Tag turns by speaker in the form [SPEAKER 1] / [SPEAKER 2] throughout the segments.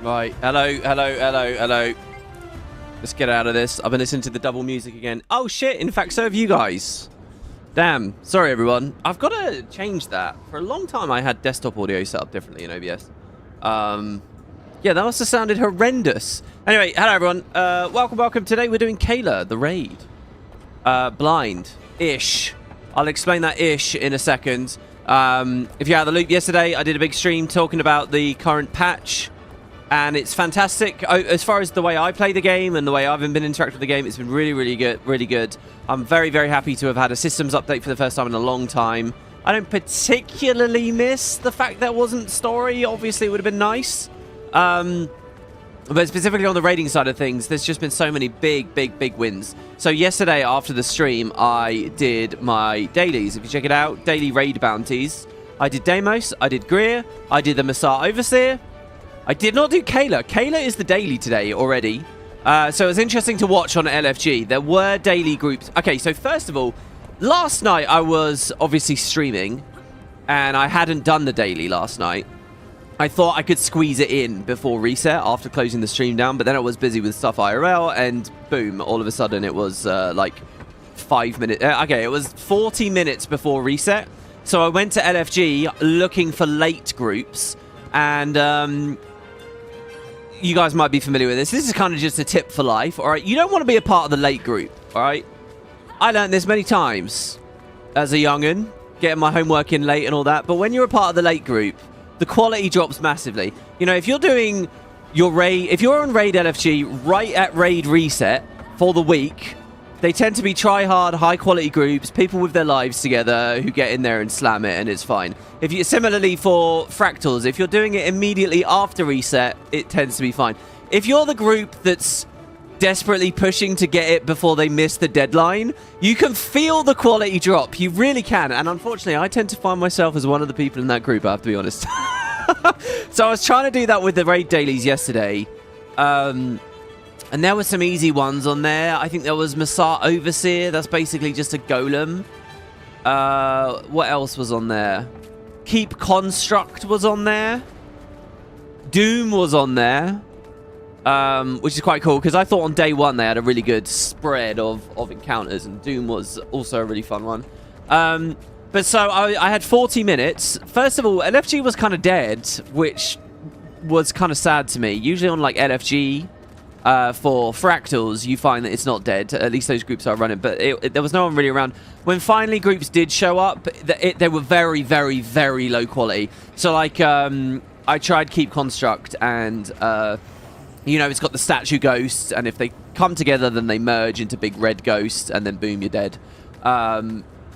[SPEAKER 1] Right. Hello. Let's get out of this. I've been listening to the double music again. Oh, shit. In fact, so have you guys. Damn. Sorry, everyone. I've got to change that. For a long time, I had desktop audio set up differently in OBS. Yeah, that must have sounded horrendous. Anyway, hello, everyone. Welcome. Today, we're doing Kela, the raid. Blind-ish. I'll explain that ish in a second. If you're out of the loop, yesterday, I did a big stream talking about the current patch. And it's fantastic. As far as the way I play the game and the way I've been interacting with the game, it's been really good. I'm very happy to have had a systems update for the first time in a long time. I don't particularly miss the fact there wasn't story. Obviously, it would have been nice. But specifically on the raiding side of things, there's just been so many big wins. So yesterday, after the stream, I did my dailies. If you check it out, daily raid bounties. I did Deimos, I did Greer, I did the Massar Overseer. I did not do Kela. Kela is the daily today already. So it was interesting to watch on LFG. There were daily groups. Okay, so first of all, last night I was obviously streaming, and I hadn't done the daily last night. I thought I could squeeze it in before reset after closing the stream down, but then I was busy with stuff IRL, and boom, all of a sudden it was like 5 minutes. Okay, it was 40 minutes before reset. So I went to LFG looking for late groups, and you guys might be familiar with this. This is kind of just a tip for life, all right? You don't want to be a part of the late group, all right? I learned this many times as a young'un, getting my homework in late and all that, but when you're a part of the late group, the quality drops massively. You know, if you're doing your raid, if you're on raid LFG right at raid reset for the week, they tend to be try-hard, high-quality groups, people with their lives together who get in there and slam it, and it's fine. If you similarly for fractals, if you're doing it immediately after reset, it tends to be fine. If you're the group that's desperately pushing to get it before they miss the deadline, you can feel the quality drop. You really can. And unfortunately, I tend to find myself as one of the people in that group, I have to be honest. So I was trying to do that with the raid dailies yesterday. And there were some easy ones on there. I think there was Massar Overseer. That's basically just a golem. What else was on there? Keep Construct was on there. Doom was on there. Which is quite cool, because I thought on day one they had a really good spread of encounters, and Doom was also a really fun one. But so I had 40 minutes. First of all, LFG was kind of dead, which was kind of sad to me. Usually on like LFG... for fractals, you find that it's not dead. At least those groups are running, but there was no one really around. When finally groups did show up, they were very low quality. So like, I tried Keep Construct, and you know, it's got the statue ghosts, and if they come together, then they merge into big red ghosts, and then boom, you're dead.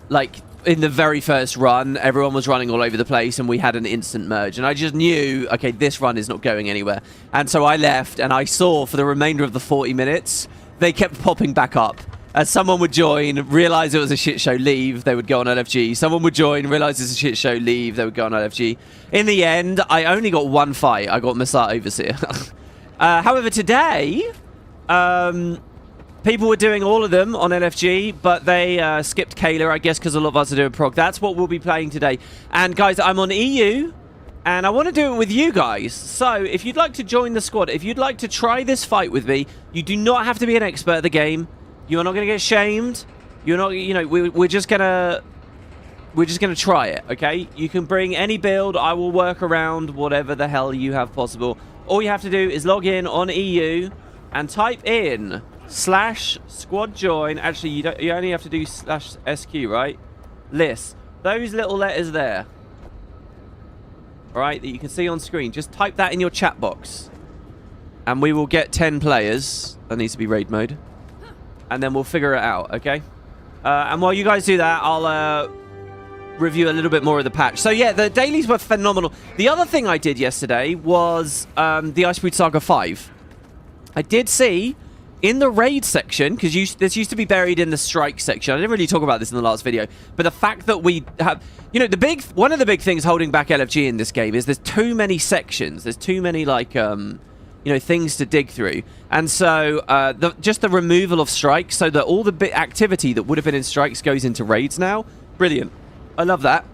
[SPEAKER 1] Like in the very first run, everyone was running all over the place, and we had an instant merge, and I just knew, okay, this run is not going anywhere. And so I left, and I saw for the remainder of the 40 minutes, they kept popping back up. As someone would join, realize it was a shit show, leave, they would go on LFG. Someone would join, realize it's a shit show, leave, they would go on LFG. In the end, I only got one fight. I got Massar Overseer. However, today, people were doing all of them on LFG, but they skipped Kela, I guess, because a lot of us are doing prog. That's what we'll be playing today. And guys, I'm on EU, and I want to do it with you guys. So if you'd like to join the squad, if you'd like to try this fight with me, you do not have to be an expert at the game. You are not going to get shamed. You're not, you know, we're just gonna try it, okay? You can bring any build. I will work around whatever the hell you have possible. All you have to do is log in on EU and type in /squad join. Actually, you only have to do /SQ, right? List. Those little letters there. Alright, that you can see on screen. Just type that in your chat box. And we will get 10 players. That needs to be raid mode. And then we'll figure it out, okay? And while you guys do that, I'll review a little bit more of the patch. So yeah, the dailies were phenomenal. The other thing I did yesterday was the Icebreed Saga 5. I did see in the raid section, because this used to be buried in the strike section. I didn't really talk about this in the last video, but the fact that we have, you know, one of the big things holding back LFG in this game is there's too many sections. There's too many, like, you know, things to dig through. And so just the removal of strikes, so that all the activity that would have been in strikes goes into raids now. Brilliant. I love that.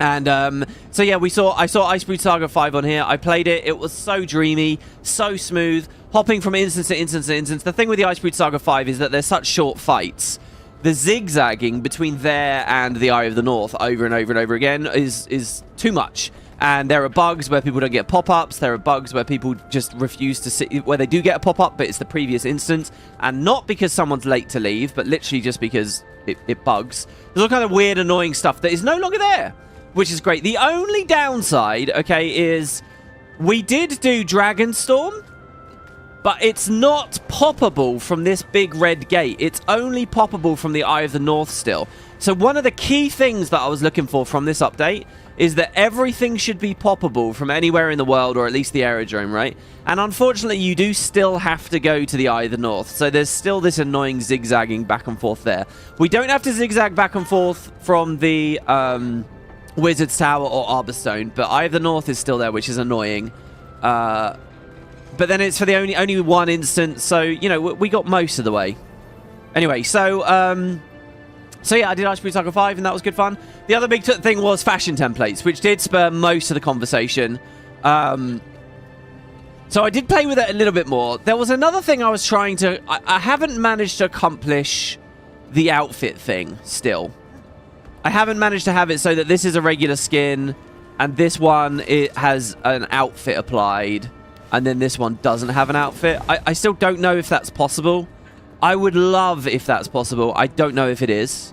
[SPEAKER 1] And so yeah, I saw Icebrew Saga 5 on here. I played it. It was so dreamy, so smooth, hopping from instance to instance to instance. The thing with the Icebrew Saga 5 is that they're such short fights. The zigzagging between there and the Eye of the North over and over and over again is too much. And there are bugs where people don't get pop-ups. There are bugs where people just refuse to sit, where they do get a pop-up, but it's the previous instance. And not because someone's late to leave, but literally just because it bugs. There's all kind of weird, annoying stuff that is no longer there, which is great. The only downside, okay, is we did do Dragonstorm, but it's not poppable from this big red gate. It's only poppable from the Eye of the North still. So one of the key things that I was looking for from this update is that everything should be poppable from anywhere in the world, or at least the aerodrome, right? And unfortunately, you do still have to go to the Eye of the North. So there's still this annoying zigzagging back and forth there. We don't have to zigzag back and forth from the Wizard's Tower or Arborstone, but Eye of the North is still there, which is annoying. But then it's for the only one instance, so, you know, we got most of the way. Anyway, so yeah, I did Icebrew Saga 5, and that was good fun. The other big thing was fashion templates, which did spur most of the conversation. So I did play with it a little bit more. There was another thing I was trying to... I haven't managed to accomplish the outfit thing still. I haven't managed to have it so that this is a regular skin, and this one, it has an outfit applied, and then this one doesn't have an outfit. I still don't know if that's possible. I would love if that's possible. I don't know if it is.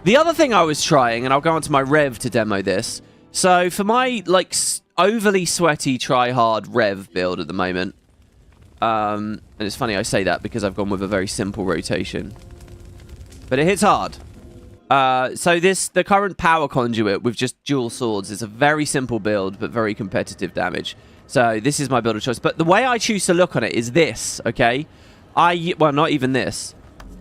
[SPEAKER 1] The other thing I was trying, and I'll go onto my Rev to demo this. So for my, like, overly sweaty try-hard Rev build at the moment, and it's funny I say that because I've gone with a very simple rotation, but it hits hard. So the current power conduit with just dual swords is a very simple build, but very competitive damage. So this is my build of choice. But the way I choose to look on it is this, okay? Well, not even this.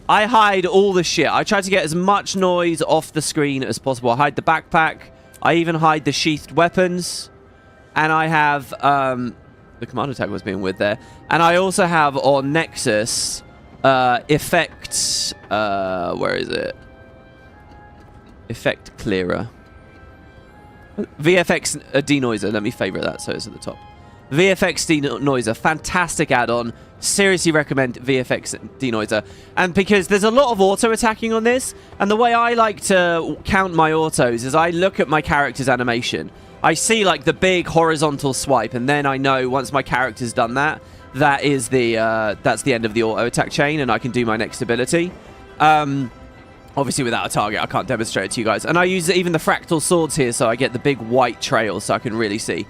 [SPEAKER 1] I hide all the shit. I try to get as much noise off the screen as possible. I hide the backpack. I even hide the sheathed weapons. And I have, the commando tag was being weird there. And I also have on Nexus, effect, where is it? Effect clearer. VFX denoiser. Let me favorite that so it's at the top. VFX denoiser. Fantastic add-on. Seriously recommend VFX denoiser. And because there's a lot of auto attacking on this, and the way I like to count my autos is I look at my character's animation. I see like the big horizontal swipe, and then I know once my character's done that, that is that's the end of the auto attack chain, and I can do my next ability. Obviously without a target, I can't demonstrate it to you guys. And I use even the fractal swords here, so I get the big white trail, so I can really see.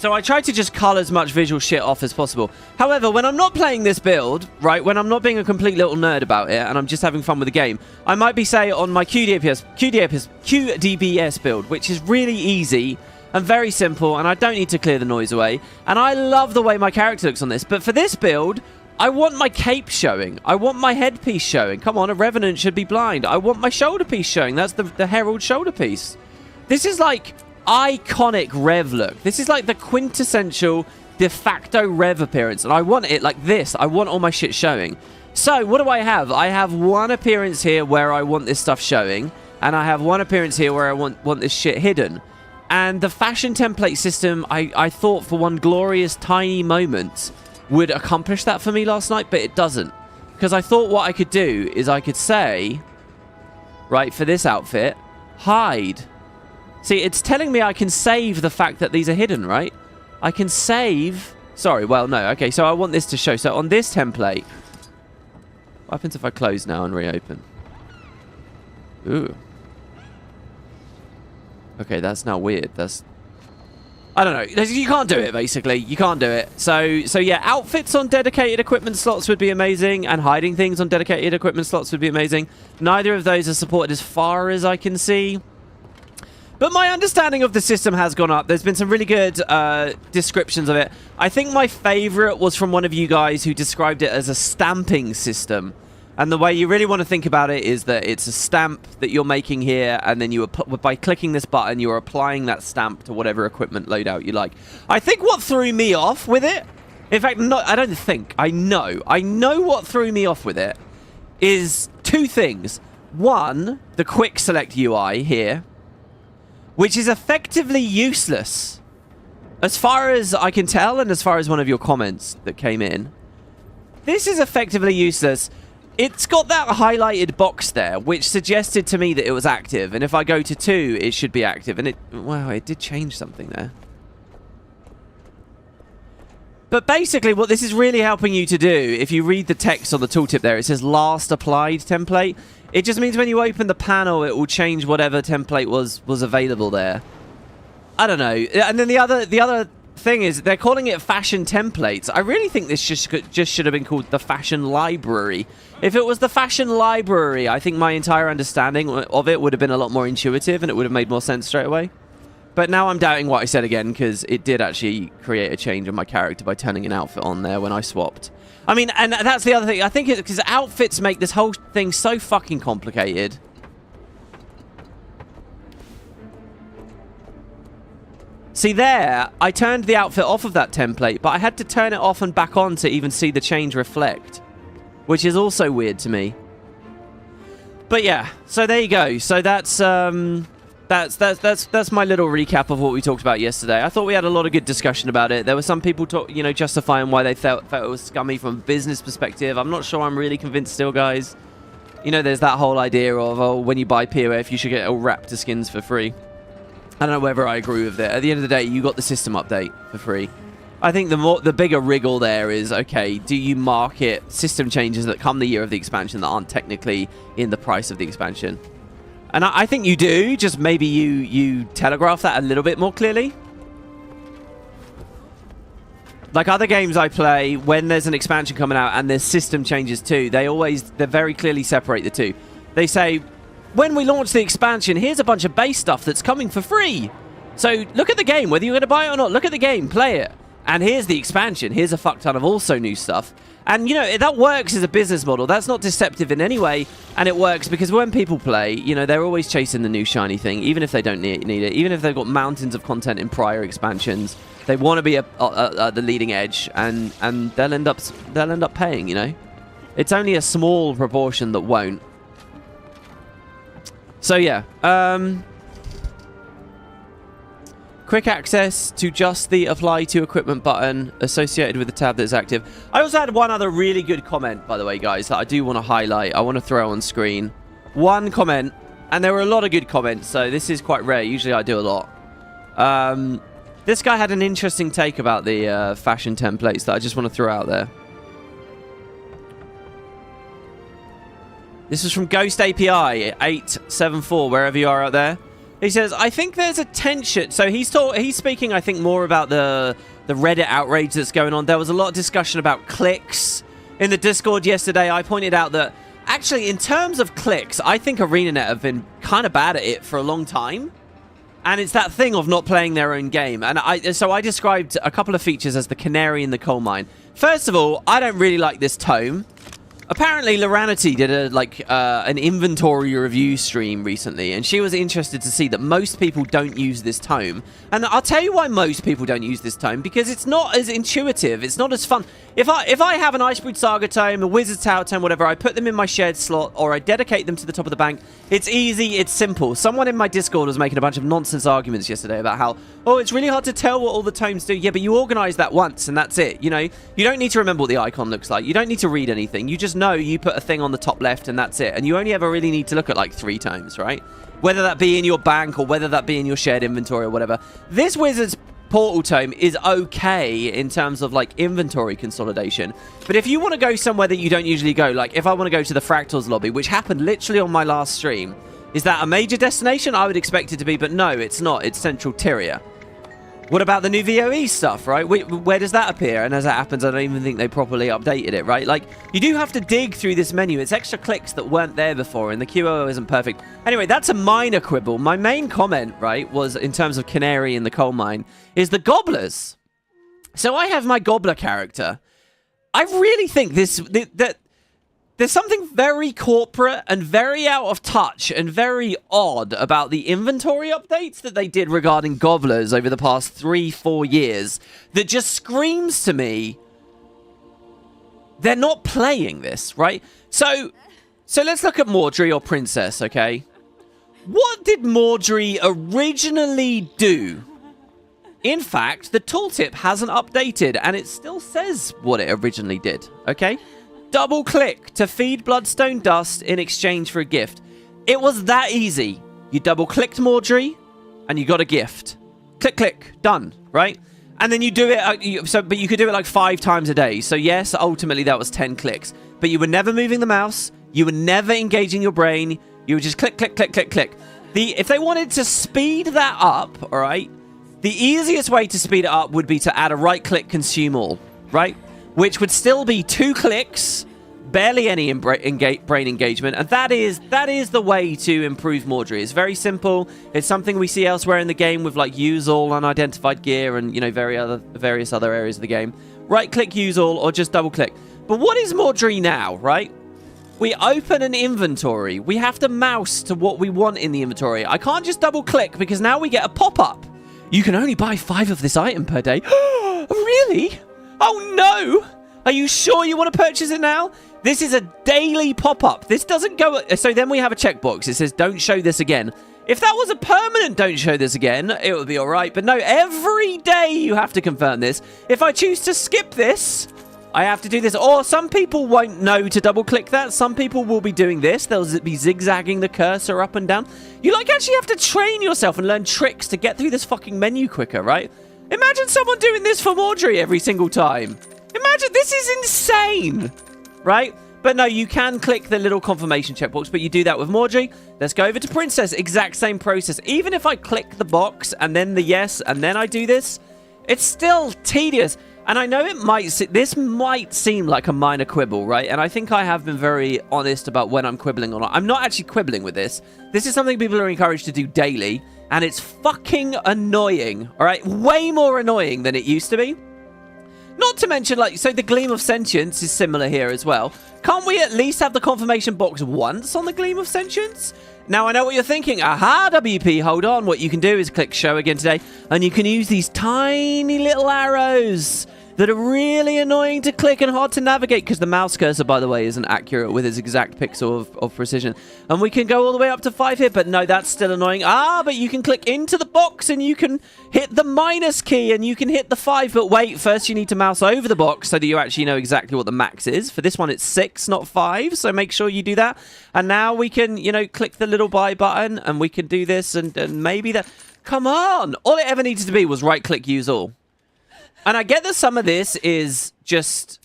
[SPEAKER 1] So I try to just cull as much visual shit off as possible. However, when I'm not playing this build, right, when I'm not being a complete little nerd about it, and I'm just having fun with the game, I might be, say, on my QDBS build, which is really easy and very simple, and I don't need to clear the noise away. And I love the way my character looks on this. But for this build, I want my cape showing. I want my headpiece showing. Come on, a Revenant should be blind. I want my shoulder piece showing. That's the Herald shoulder piece. This is like iconic Rev look. This is like the quintessential de facto Rev appearance, and I want it like this. I want all my shit showing. So what do I have? I have one appearance here where I want this stuff showing, and I have one appearance here where I want this shit hidden. And the fashion template system, I thought for one glorious tiny moment would accomplish that for me last night, but it doesn't. Because I thought what I could do is I could say, right, for this outfit, hide. See, it's telling me I can save the fact that these are hidden, right? I can save... Sorry, well, no. Okay, so I want this to show. So on this template... What happens if I close now and reopen? Ooh. Okay, that's now weird. That's... I don't know. You can't do it, basically. You can't do it. So yeah, outfits on dedicated equipment slots would be amazing, and hiding things on dedicated equipment slots would be amazing. Neither of those are supported as far as I can see. But my understanding of the system has gone up. There's been some really good descriptions of it. I think my favorite was from one of you guys who described it as a stamping system. And the way you really want to think about it is that it's a stamp that you're making here, and then by clicking this button, you're applying that stamp to whatever equipment loadout you like. I think what threw me off with it, in fact, no, I don't think, I know what threw me off with it is two things. One, the quick select UI here. which is effectively useless. As far as I can tell, and as far as one of your comments that came in, this is effectively useless. It's got that highlighted box there, which suggested to me that it was active. And if I go to 2, it should be active. And wow, it did change something there. But basically, what this is really helping you to do, if you read the text on the tooltip there, it says last applied template. It just means when you open the panel, it will change whatever template was available there. I don't know. And then the other thing is they're calling it fashion templates. I really think this just should have been called the fashion library. If it was the fashion library, I think my entire understanding of it would have been a lot more intuitive and it would have made more sense straight away. But now I'm doubting what I said again, because it did actually create a change in my character by turning an outfit on there when I swapped. I mean, and that's the other thing. I think it's because outfits make this whole thing so fucking complicated. See there, I turned the outfit off of that template, but I had to turn it off and back on to even see the change reflect, which is also weird to me. But yeah, so there you go. So that's my little recap of what we talked about yesterday. I thought we had a lot of good discussion about it. There were some people justifying why they felt it was scummy from a business perspective. I'm not sure I'm really convinced still, guys. You know, there's that whole idea of, oh, when you buy POF, you should get all Raptor skins for free. I don't know whether I agree with it. At the end of the day, you got the system update for free. I think the bigger wriggle there is, okay, do you market system changes that come the year of the expansion that aren't technically in the price of the expansion? And I think you do, just maybe you telegraph that a little bit more clearly. Like other games I play, when there's an expansion coming out and there's system changes too, they very clearly separate the two. They say, when we launch the expansion, here's a bunch of base stuff that's coming for free. So look at the game, whether you're going to buy it or not, look at the game, play it. And here's the expansion. Here's a fuck ton of also new stuff. And, you know, that works as a business model. That's not deceptive in any way. And it works because when people play, you know, they're always chasing the new shiny thing, even if they don't need it. Even if they've got mountains of content in prior expansions, they want to be at the leading edge, and they'll end up paying, you know. It's only a small proportion that won't. So, yeah. Quick access to just the apply to equipment button associated with the tab that is active. I also had one other really good comment, by the way, guys, that I do want to highlight. I want to throw on screen. One comment, and there were a lot of good comments, so this is quite rare. Usually I do a lot. This guy had an interesting take about the fashion templates that I just want to throw out there. This is from Ghost API 874, wherever you are out there. He says, I think there's a tension. So he's speaking, I think, more about the Reddit outrage that's going on. There was a lot of discussion about clicks in the Discord yesterday. I pointed out that, actually, in terms of clicks, I think Arenanet have been kind of bad at it for a long time. And it's that thing of not playing their own game. And so I described a couple of features as the canary in the coal mine. First of all, I don't really like this tome. Apparently, Arenanet did an inventory review stream recently, and she was interested to see that most people don't use this tome. And I'll tell you why most people don't use this tome, because it's not as intuitive, it's not as fun. If I have an Icebreed Saga tome, a Wizard's Tower tome, whatever, I put them in my shared slot, or I dedicate them to the top of the bank. It's easy, it's simple. Someone in my Discord was making a bunch of nonsense arguments yesterday about how, oh, it's really hard to tell what all the tomes do. Yeah, but you organize that once, and that's it. You know, you don't need to remember what the icon looks like. You don't need to read anything. You just know you put a thing on the top left, and that's it. And you only ever really need to look at like 3 tomes, right? Whether that be in your bank or whether that be in your shared inventory or whatever. This Wizard's Portal tome is okay in terms of like inventory consolidation, but if you want to go somewhere that you don't usually go, like if I want to go to the Fractals lobby, which happened literally on my last stream, is that a major destination? I would expect it to be, but no, it's not. It's Central Tyria. What about the new VOE stuff, right? Where does that appear? And as that happens, I don't even think they properly updated it, right? Like, you do have to dig through this menu. It's extra clicks that weren't there before, and the QO isn't perfect. Anyway, that's a minor quibble. My main comment, right, was in terms of Canary in the coal mine, is the Gobblers. So I have my Gobbler character. I really think that there's something very corporate and very out of touch and very odd about the inventory updates that they did regarding Gobblers over the past 3-4 years that just screams to me they're not playing this, right? So let's look at Mordry or Princess, okay? What did Maudry originally do? In fact, the tooltip hasn't updated, and it still says what it originally did, okay? Double click to feed bloodstone dust in exchange for a gift. It was that easy. You double clicked Maudry, and you got a gift. Click, click, done, right? And then you do it, but you could do it like 5 times a day. So yes, ultimately that was 10 clicks. But you were never moving the mouse. You were never engaging your brain. You would just click, click, click, click, click. If they wanted to speed that up, all right, the easiest way to speed it up would be to add a right-click consume all, right? Which would still be 2 clicks, barely any brain engagement, and that is the way to improve Maudry. It's very simple. It's something we see elsewhere in the game with like use all unidentified gear and, you know, various other areas of the game. Right-click use all or just double-click. But what is Maudry now, right? We open an inventory. We have to mouse to what we want in the inventory. I can't just double-click because now we get a pop-up. You can only buy 5 of this item per day. Really? Oh, no. Are you sure you want to purchase it now? This is a daily pop-up. This doesn't go... So then we have a checkbox. It says, don't show this again. If that was a permanent don't show this again, it would be all right. But no, every day you have to confirm this. If I choose to skip this, I have to do this. Or some people won't know to double-click that. Some people will be doing this. They'll be zigzagging the cursor up and down. You, like, actually have to train yourself and learn tricks to get through this fucking menu quicker, right? Imagine someone doing this for Maudry every single time. Imagine, this is insane, right? But no, you can click the little confirmation checkbox, but you do that with Maudry. Let's go over to Princess. Exact same process. Even if I click the box and then the yes and then I do this, it's still tedious. And I know this might seem like a minor quibble, right? And I think I have been very honest about when I'm quibbling or not. I'm not actually quibbling with this. This is something people are encouraged to do daily, and it's fucking annoying, all right? Way more annoying than it used to be. Not to mention, like, so the Gleam of Sentience is similar here as well. Can't we at least have the confirmation box once on the Gleam of Sentience? Now, I know what you're thinking. Aha, WP, hold on. What you can do is click show again today, and you can use these tiny little arrows that are really annoying to click and hard to navigate because the mouse cursor, by the way, isn't accurate with its exact pixel of precision. And we can go all the way up to 5 here, but no, that's still annoying. Ah, but you can click into the box and you can hit the minus key and you can hit the 5. But wait, first you need to mouse over the box so that you actually know exactly what the max is. For this one, it's 6, not 5, so make sure you do that. And now we can, you know, click the little buy button and we can do this and maybe that... Come on! All it ever needed to be was right-click use all. And I get that some of this is just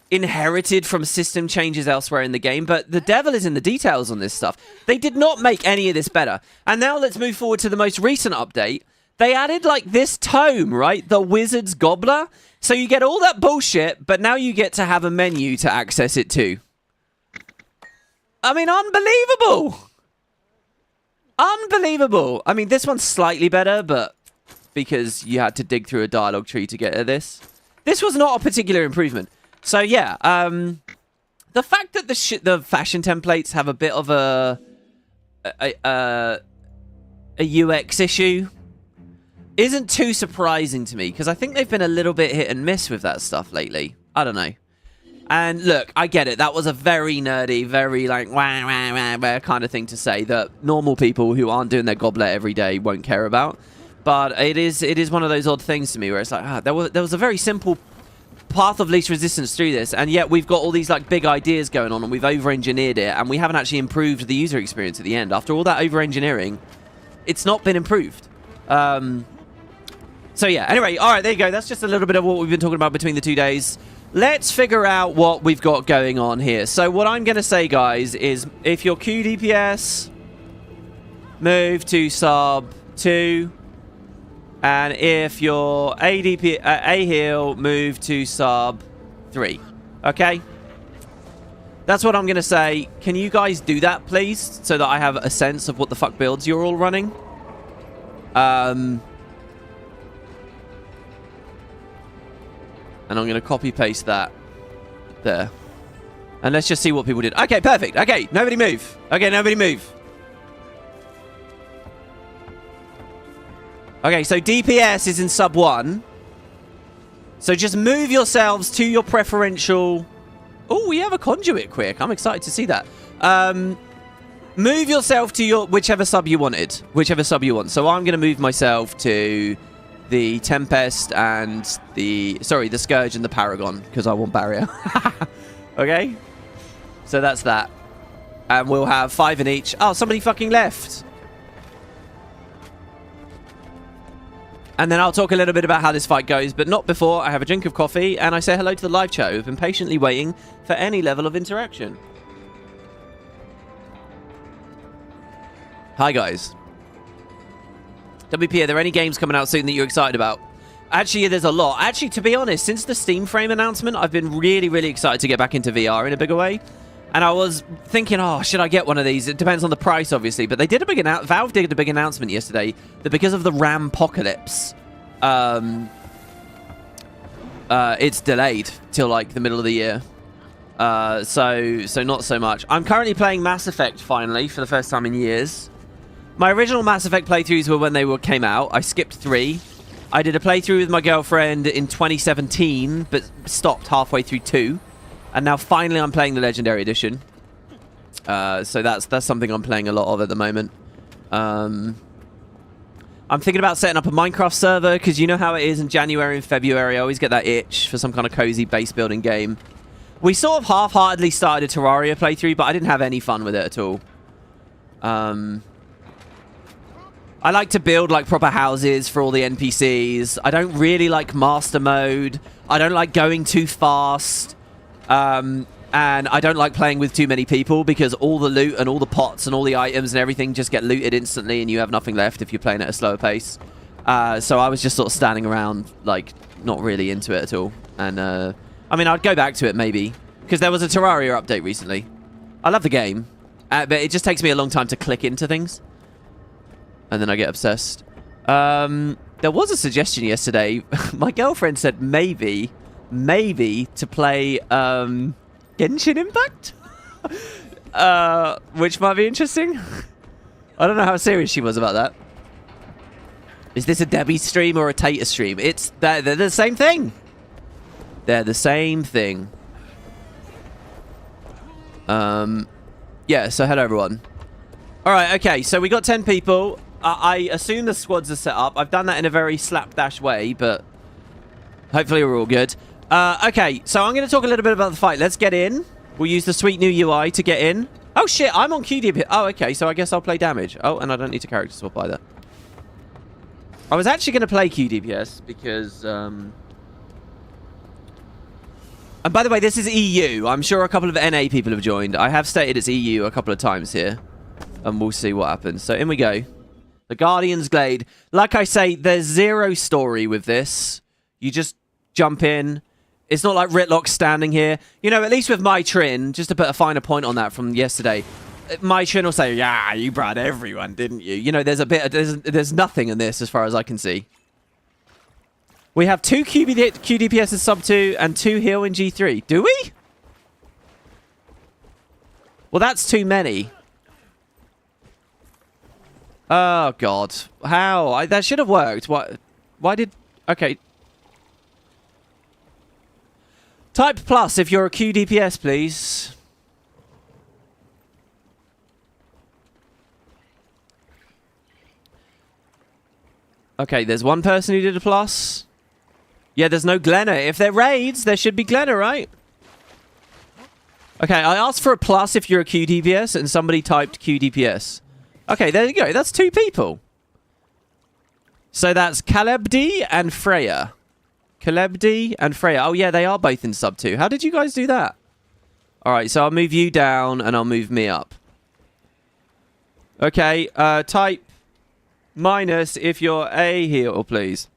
[SPEAKER 1] inherited from system changes elsewhere in the game, but the devil is in the details on this stuff. They did not make any of this better. And now let's move forward to the most recent update. They added, like, this tome, right? The Wizard's Gobbler. So you get all that bullshit, but now you get to have a menu to access it too. I mean, unbelievable! Unbelievable! I mean, this one's slightly better, but... because you had to dig through a dialogue tree to get at this. This was not a particular improvement. So, yeah. The fact that the fashion templates have a bit of a UX issue isn't too surprising to me, because I think they've been a little bit hit and miss with that stuff lately. I don't know. And look, I get it. That was a very nerdy, very like wah, wah, wah, wah kind of thing to say that normal people who aren't doing their goblet every day won't care about. But it is one of those odd things to me where it's like, there was a very simple path of least resistance through this, and yet we've got all these like big ideas going on, and we've over-engineered it, and we haven't actually improved the user experience at the end. After all that over-engineering, it's not been improved. So yeah, anyway, all right, there you go. That's just a little bit of what we've been talking about between the 2 days. Let's figure out what we've got going on here. So what I'm going to say, guys, is if your Q DPS, move to sub 2. And if your A heal, move to sub 3. Okay? That's what I'm going to say. Can you guys do that, please? So that I have a sense of what the fuck builds you're all running. And I'm going to copy-paste that there. And let's just see what people did. Okay, perfect. Okay, nobody move. Okay, nobody move. Okay, so DPS is in sub 1. So just move yourselves to your preferential... Oh, we have a conduit quick. I'm excited to see that. Move yourself to your whichever sub you wanted. Whichever sub you want. So I'm going to move myself to the Tempest and the Scourge and the Paragon, because I want Barrier. Okay? So that's that. And we'll have 5 in each. Oh, somebody fucking left. And then I'll talk a little bit about how this fight goes, but not before I have a drink of coffee and I say hello to the live chat who've been patiently waiting for any level of interaction. Hi, guys. WP, are there any games coming out soon that you're excited about? Actually, there's a lot. Actually, to be honest, since the Steam Frame announcement, I've been really, really excited to get back into VR in a bigger way. And I was thinking, oh, should I get one of these? It depends on the price, obviously. But they did a big Valve did a big announcement yesterday that because of the RAM apocalypse, it's delayed till like the middle of the year. So not so much. I'm currently playing Mass Effect finally for the first time in years. My original Mass Effect playthroughs were when they came out. I skipped 3. I did a playthrough with my girlfriend in 2017, but stopped halfway through 2. And now finally I'm playing the Legendary Edition. So that's something I'm playing a lot of at the moment. I'm thinking about setting up a Minecraft server, because you know how it is in January and February. I always get that itch for some kind of cozy base building game. We sort of half-heartedly started a Terraria playthrough, but I didn't have any fun with it at all. I like to build like proper houses for all the NPCs. I don't really like master mode. I don't like going too fast. And I don't like playing with too many people, because all the loot and all the pots and all the items and everything just get looted instantly and you have nothing left if you're playing at a slower pace. So I was just sort of standing around, like, not really into it at all. And, I mean, I'd go back to it maybe, because there was a Terraria update recently. I love the game, but it just takes me a long time to click into things. And then I get obsessed. There was a suggestion yesterday. My girlfriend said maybe to play Genshin Impact, which might be interesting. I don't know how serious she was about that. Is this a Debbie stream or a Tater stream? They're the same thing. They're the same thing. Yeah, so hello everyone. Alright, okay, so we got 10 people. I assume the squads are set up. I've done that in a very slapdash way, but hopefully we're all good. Okay, so I'm going to talk a little bit about the fight. Let's get in. We'll use the sweet new UI to get in. Oh, shit, I'm on QDP. Oh, okay, so I guess I'll play damage. Oh, and I don't need to character swap either. I was actually going to play QDPS because... And by the way, this is EU. I'm sure a couple of NA people have joined. I have stated it's EU a couple of times here. And we'll see what happens. So in we go. The Guardian's Glade. Like I say, there's zero story with this. You just jump in. It's not like Ritlock standing here. You know, at least with my Trin, just to put a finer point on that from yesterday, my Trin will say, yeah, you brought everyone, didn't you? You know, there's a bit of, there's nothing in this as far as I can see. We have 2 QDPS in sub 2 and 2 heal in G3. Do we? Well, that's too many. Oh, God. How? That should have worked. Why did... Okay. Type plus if you're a QDPS, please. Okay, there's one person who did a plus. Yeah, there's no Glenna. If they're raids, there should be Glenna, right? Okay, I asked for a plus if you're a QDPS, and somebody typed QDPS. Okay, there you go. That's 2 people. So that's Calebdi and Freya. Calebdi and Freya. Oh, yeah, they are both in sub 2. How did you guys do that? All right, so I'll move you down, and I'll move me up. Okay, type minus if you're a heal, please.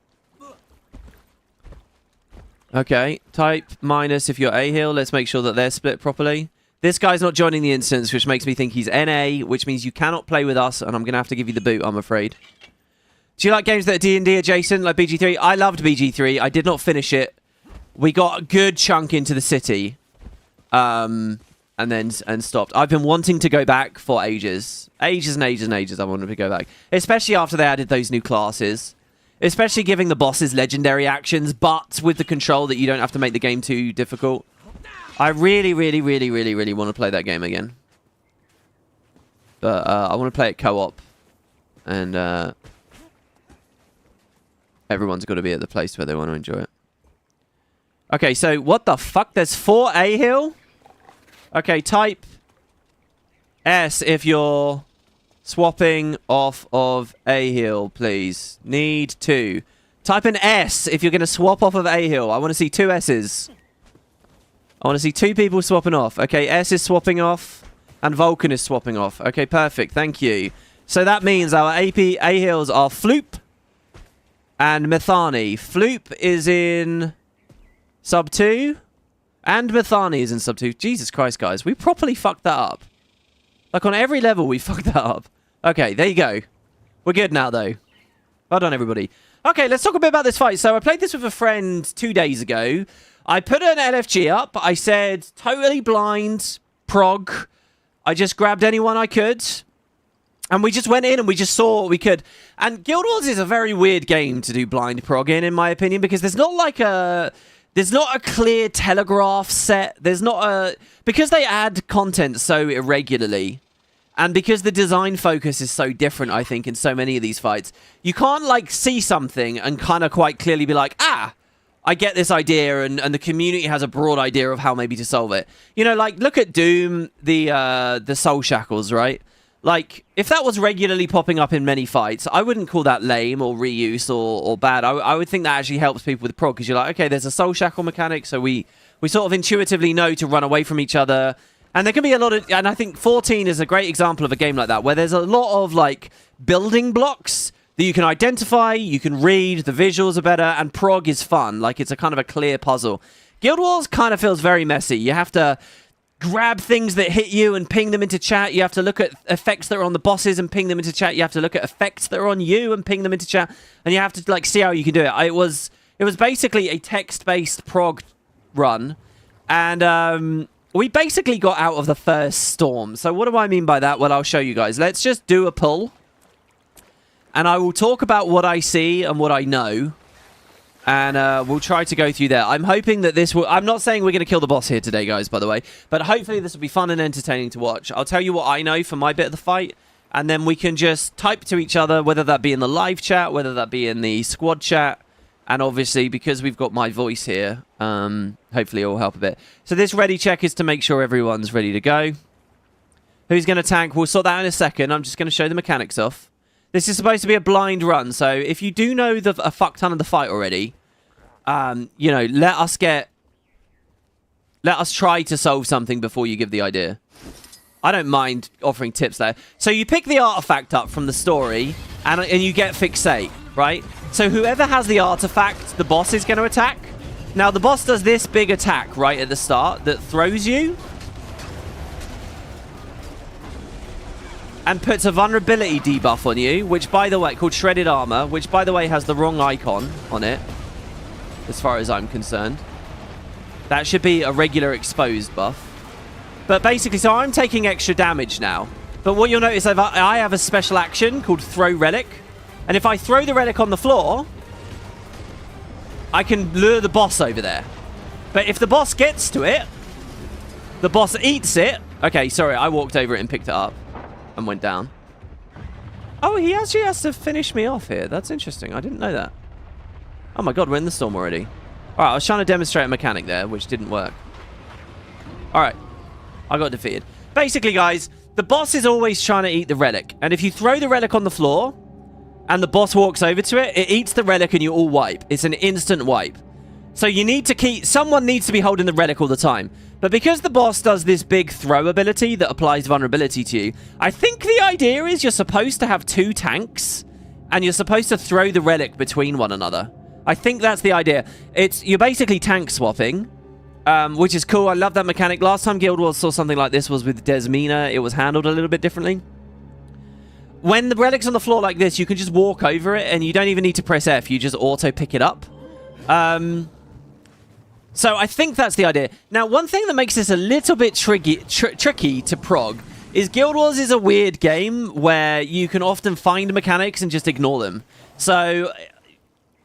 [SPEAKER 1] Okay, type minus if you're a heal. Let's make sure that they're split properly. This guy's not joining the instance, which makes me think he's NA, which means you cannot play with us, and I'm going to have to give you the boot, I'm afraid. Do you like games that are D&D adjacent, like BG3? I loved BG3. I did not finish it. We got a good chunk into the city, and stopped. I've been wanting to go back for ages. Ages and ages and ages I wanted to go back. Especially after they added those new classes. Especially giving the bosses legendary actions, but with the control that you don't have to make the game too difficult. I really, really, really, really, really want to play that game again. But I want to play it co-op. And everyone's got to be at the place where they want to enjoy it. Okay, so what the fuck? There's 4 A hill? Okay, type S if you're swapping off of A hill, please. Need 2. Type an S if you're going to swap off of A hill. I want to see 2 S's. I want to see 2 people swapping off. Okay, S is swapping off, and Vulcan is swapping off. Okay, perfect. Thank you. So that means our A hills are Floop and Methani. Floop is in sub 2, and Methani is in sub 2. Jesus Christ, guys. We properly fucked that up. Like, on every level, we fucked that up. Okay, there you go. We're good now, though. Well done, everybody. Okay, let's talk a bit about this fight. So I played this with a friend 2 days ago. I put an LFG up. I said, totally blind, prog. I just grabbed anyone I could. And we just went in and we just saw what we could. And Guild Wars is a very weird game to do blind prog in my opinion, because there's not like a... There's not a clear telegraph set. There's not a... Because they add content so irregularly, and because the design focus is so different, I think, in so many of these fights, you can't, like, see something and kind of quite clearly be like, ah, I get this idea, and the community has a broad idea of how maybe to solve it. You know, like, look at Doom, the Soul Shackles, right? Like, if that was regularly popping up in many fights, I wouldn't call that lame or reuse or bad. I would think that actually helps people with prog, because you're like, okay, there's a Soul Shackle mechanic, so we sort of intuitively know to run away from each other. And there can be a lot of... And I think 14 is a great example of a game like that, where there's a lot of, like, building blocks that you can identify, you can read, the visuals are better, and prog is fun. Like, it's a kind of a clear puzzle. Guild Wars kind of feels very messy. You have to grab things that hit you and ping them into chat. You have to look at effects that are on the bosses and ping them into chat. You have to look at effects that are on you and ping them into chat. And you have to, like, see how you can do it. It was basically a text-based prog run. And we basically got out of the first storm. So what do I mean by that? Well, I'll show you guys. Let's just do a pull. And I will talk about what I see and what I know. And we'll try to go through there. I'm hoping that this will... I'm not saying we're going to kill the boss here today, guys, by the way. But hopefully this will be fun and entertaining to watch. I'll tell you what I know for my bit of the fight. And then we can just type to each other, whether that be in the live chat, whether that be in the squad chat. And obviously, because we've got my voice here, hopefully it will help a bit. So this ready check is to make sure everyone's ready to go. Who's going to tank? We'll sort that in a second. I'm just going to show the mechanics off. This is supposed to be a blind run, so if you do know a fuck ton of the fight already, you know, let us try to solve something before you give the idea. I don't mind offering tips there. So you pick the artifact up from the story, and you get fixate, right? So whoever has the artifact, the boss is going to attack. Now, the boss does this big attack right at the start that throws you and puts a vulnerability debuff on you, which, by the way, called Shredded Armor, which, by the way, has the wrong icon on it, as far as I'm concerned. That should be a regular exposed buff. But basically, so I'm taking extra damage now. But what you'll notice, I have a special action called Throw Relic. And if I throw the relic on the floor, I can lure the boss over there. But if the boss gets to it, the boss eats it. Okay, sorry, I walked over it and picked it up and went down. Oh, he actually has to finish me off here. That's interesting. I didn't know that. Oh my god, we're in the storm already. Alright, I was trying to demonstrate a mechanic there, which didn't work. Alright, I got defeated. Basically, guys, the boss is always trying to eat the relic. And if you throw the relic on the floor, and the boss walks over to it, it eats the relic and you all wipe. It's an instant wipe. So you need to keep... Someone needs to be holding the relic all the time. But because the boss does this big throw ability that applies vulnerability to you, I think the idea is you're supposed to have 2 tanks, and you're supposed to throw the relic between one another. I think that's the idea. You're basically tank swapping, which is cool. I love that mechanic. Last time Guild Wars saw something like this was with Desmina. It was handled a little bit differently. When the relic's on the floor like this, you can just walk over it, and you don't even need to press F. You just auto pick it up. So I think that's the idea. Now, one thing that makes this a little bit tricky to prog is Guild Wars is a weird game where you can often find mechanics and just ignore them. So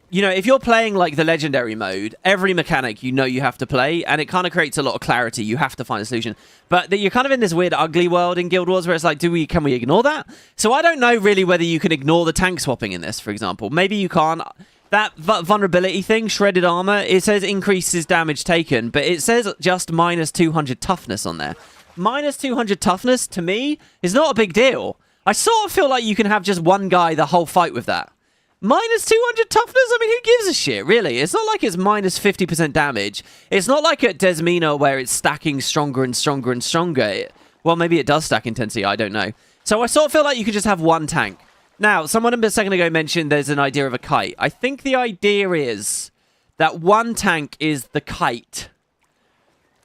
[SPEAKER 1] you know, if you're playing like the legendary mode, every mechanic you know you have to play, and it kind of creates a lot of clarity. You have to find a solution. But you're kind of in this weird ugly world in Guild Wars where it's like, can we ignore that? So I don't know really whether you can ignore the tank swapping in this, for example. Maybe you can't. That vulnerability thing, shredded armor, it says increases damage taken, but it says just minus 200 toughness on there. Minus 200 toughness, to me, is not a big deal. I sort of feel like you can have just one guy the whole fight with that. Minus 200 toughness? I mean, who gives a shit, really? It's not like it's minus 50% damage. It's not like at Desmina where it's stacking stronger and stronger and stronger. Well, maybe it does stack intensity, I don't know. So I sort of feel like you could just have one tank. Now, someone a second ago mentioned there's an idea of a kite. I think the idea is that one tank is the kite.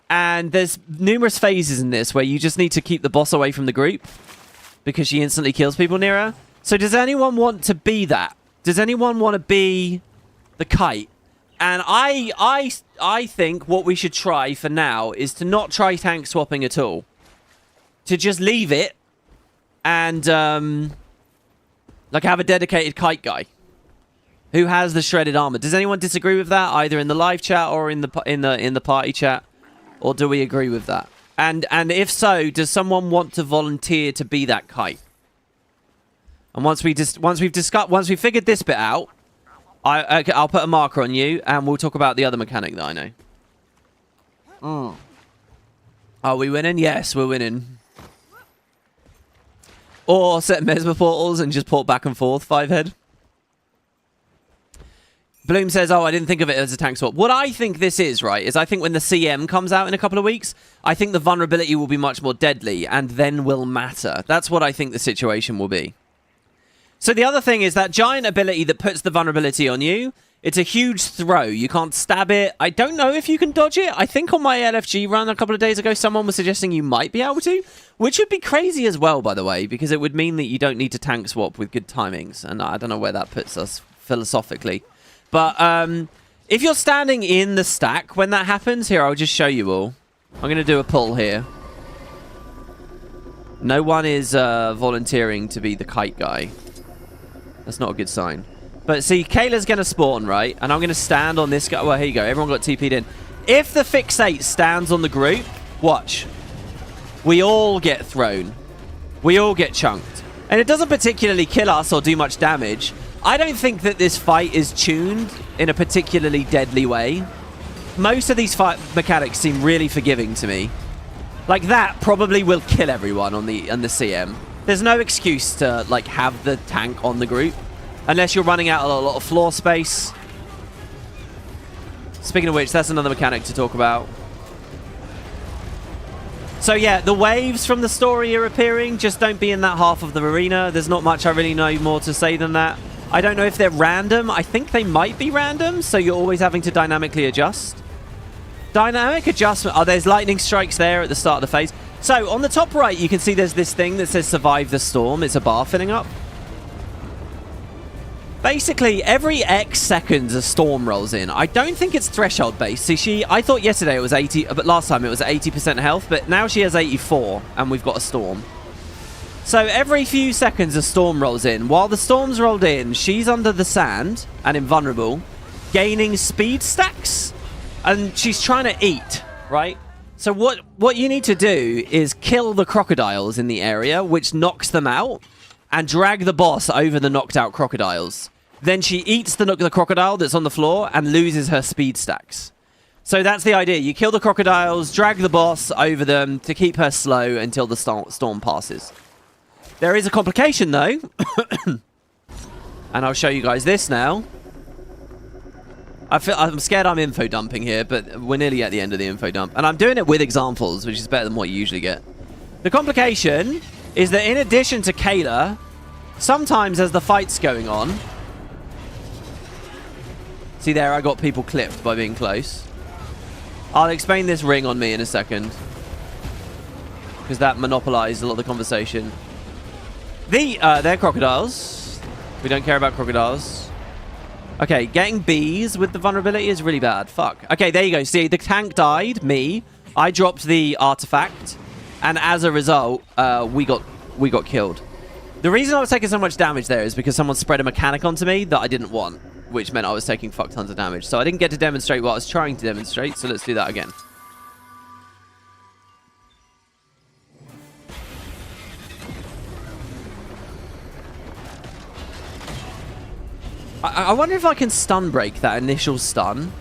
[SPEAKER 1] And there's numerous phases in this where you just need to keep the boss away from the group because she instantly kills people near her. So does anyone want to be that? Does anyone want to be the kite? And I think what we should try for now is to not try tank swapping at all. To just leave it and like have a dedicated kite guy who has the shredded armor. Does anyone disagree with that, either in the live chat or in the party chat, or do we agree with that? And if so, does someone want to volunteer to be that kite? And once we've figured this bit out, I'll put a marker on you, and we'll talk about the other mechanic that I know. Are we winning? Yes, we're winning. Or set mesmer portals and just port back and forth, 5-head. Bloom says, oh, I didn't think of it as a tank swap. What I think this is, right, is I think when the CM comes out in a couple of weeks, I think the vulnerability will be much more deadly and then will matter. That's what I think the situation will be. So the other thing is that giant ability that puts the vulnerability on you, it's a huge throw. You can't stab it. I don't know if you can dodge it. I think on my LFG run a couple of days ago, someone was suggesting you might be able to, which would be crazy as well, by the way, because it would mean that you don't need to tank swap with good timings. And I don't know where that puts us philosophically. But if you're standing in the stack when that happens, here, I'll just show you all. I'm going to do a pull here. No one is volunteering to be the kite guy. That's not a good sign. But see, Kela's going to spawn, right? And I'm going to stand on this guy. Well, here you go. Everyone got TP'd in. If the fixate stands on the group, watch. We all get thrown. We all get chunked. And it doesn't particularly kill us or do much damage. I don't think that this fight is tuned in a particularly deadly way. Most of these fight mechanics seem really forgiving to me. Like that probably will kill everyone on the CM. There's no excuse to like have the tank on the group. Unless you're running out of a lot of floor space. Speaking of which, that's another mechanic to talk about. So yeah, the waves from the story are appearing. Just don't be in that half of the arena. There's not much I really know more to say than that. I don't know if they're random. I think they might be random, so you're always having to dynamically adjust. Dynamic adjustment. Oh, there's lightning strikes there at the start of the phase. So on the top right, you can see there's this thing that says survive the storm. It's a bar filling up. Basically, every X seconds a storm rolls in. I don't think it's threshold based. See, I thought yesterday it was 80, but last time it was 80% health, but now she has 84, and we've got a storm. So every few seconds a storm rolls in. While the storm's rolled in, she's under the sand and invulnerable, gaining speed stacks, and she's trying to eat, right? So what you need to do is kill the crocodiles in the area, which knocks them out, and drag the boss over the knocked out crocodiles. Then she eats the crocodile that's on the floor and loses her speed stacks. So that's the idea. You kill the crocodiles, drag the boss over them to keep her slow until the storm passes. There is a complication though. And I'll show you guys this now. I'm scared I'm info dumping here, but we're nearly at the end of the info dump. And I'm doing it with examples, which is better than what you usually get. The complication is that in addition to Kela, sometimes as the fight's going on... See there, I got people clipped by being close. I'll explain this ring on me in a second. Because that monopolized a lot of the conversation. They're crocodiles. We don't care about crocodiles. Okay, getting bees with the vulnerability is really bad. Fuck. Okay, there you go. See, the tank died, me. I dropped the artifact. And as a result, we got killed. The reason I was taking so much damage there is because someone spread a mechanic onto me that I didn't want. which meant I was taking fuck tons of damage. So I didn't get to demonstrate what I was trying to demonstrate, so let's do that again. I wonder if I can stun break that initial stun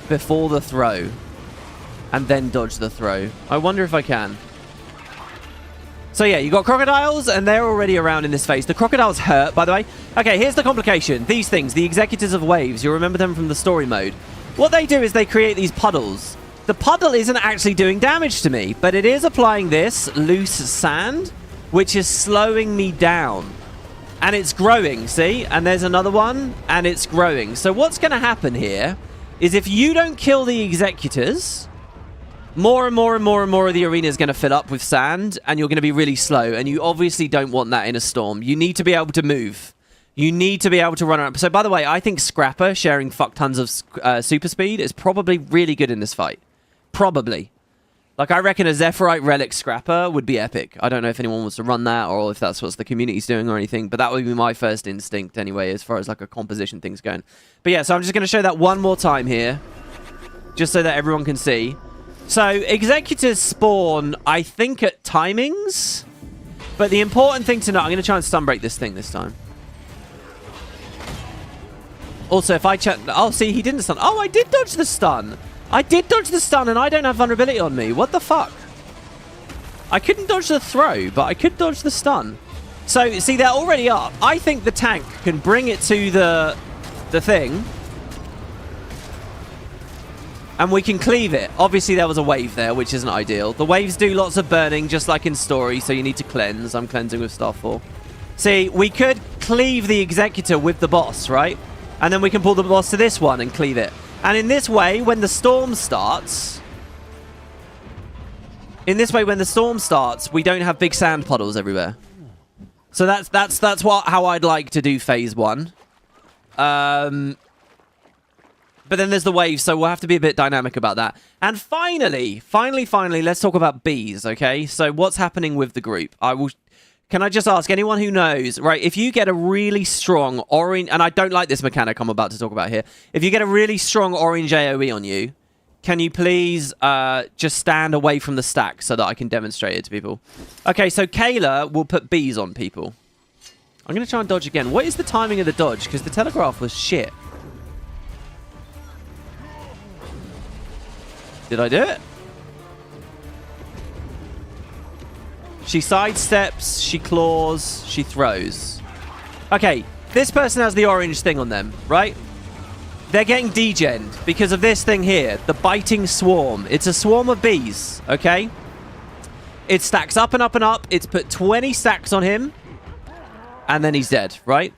[SPEAKER 1] before the throw and then dodge the throw. I wonder if I can. So yeah, you got crocodiles and they're already around in this phase. The crocodiles hurt, by the way. Okay, here's the complication. These things, the executors of waves, you'll remember them from the story mode. What they do is they create these puddles. The puddle isn't actually doing damage to me, but it is applying this loose sand, which is slowing me down. And it's growing, see? And there's another one, and it's growing. So what's going to happen here is if you don't kill the executors, more and more and more and more of the arena is going to fill up with sand, and you're going to be really slow. And you obviously don't want that in a storm. You need to be able to move. You need to be able to run around. So, by the way, I think Scrapper sharing fuck tons of super speed is probably really good in this fight. Probably. Like, I reckon a Zephyrite Relic Scrapper would be epic. I don't know if anyone wants to run that or if that's what the community's doing or anything, but that would be my first instinct anyway, as far as, like, a composition thing's going. But yeah, so I'm just going to show that one more time here, just so that everyone can see. So, executors spawn, I think, at timings, but the important thing to know... I'm going to try and stun break this thing this time. Also, if I check... Oh, see, he didn't stun. Oh, I did dodge the stun! I did dodge the stun and I don't have vulnerability on me. What the fuck? I couldn't dodge the throw, but I could dodge the stun. So, see, they're already up. I think the tank can bring it to the thing. And we can cleave it. Obviously, there was a wave there, which isn't ideal. The waves do lots of burning, just like in story, so you need to cleanse. I'm cleansing with Star 4. See, we could cleave the executor with the boss, right? And then we can pull the boss to this one and cleave it. And in this way, when the storm starts... we don't have big sand puddles everywhere. So that's how I'd like to do phase 1. But then there's the waves, so we'll have to be a bit dynamic about that. And finally, let's talk about bees, okay? So what's happening with the group? Can I just ask anyone who knows, right, if you get a really strong orange, and I don't like this mechanic I'm about to talk about here, if you get a really strong orange AoE on you, can you please just stand away from the stack so that I can demonstrate it to people? Okay, so Kela will put bees on people. I'm going to try and dodge again. What is the timing of the dodge? Because the telegraph was shit. Did I do it? She sidesteps, she claws, she throws. Okay, this person has the orange thing on them, right? They're getting degened because of this thing here, the biting swarm. It's a swarm of bees, okay? It stacks up and up and up. It's put 20 stacks on him, and then he's dead, right?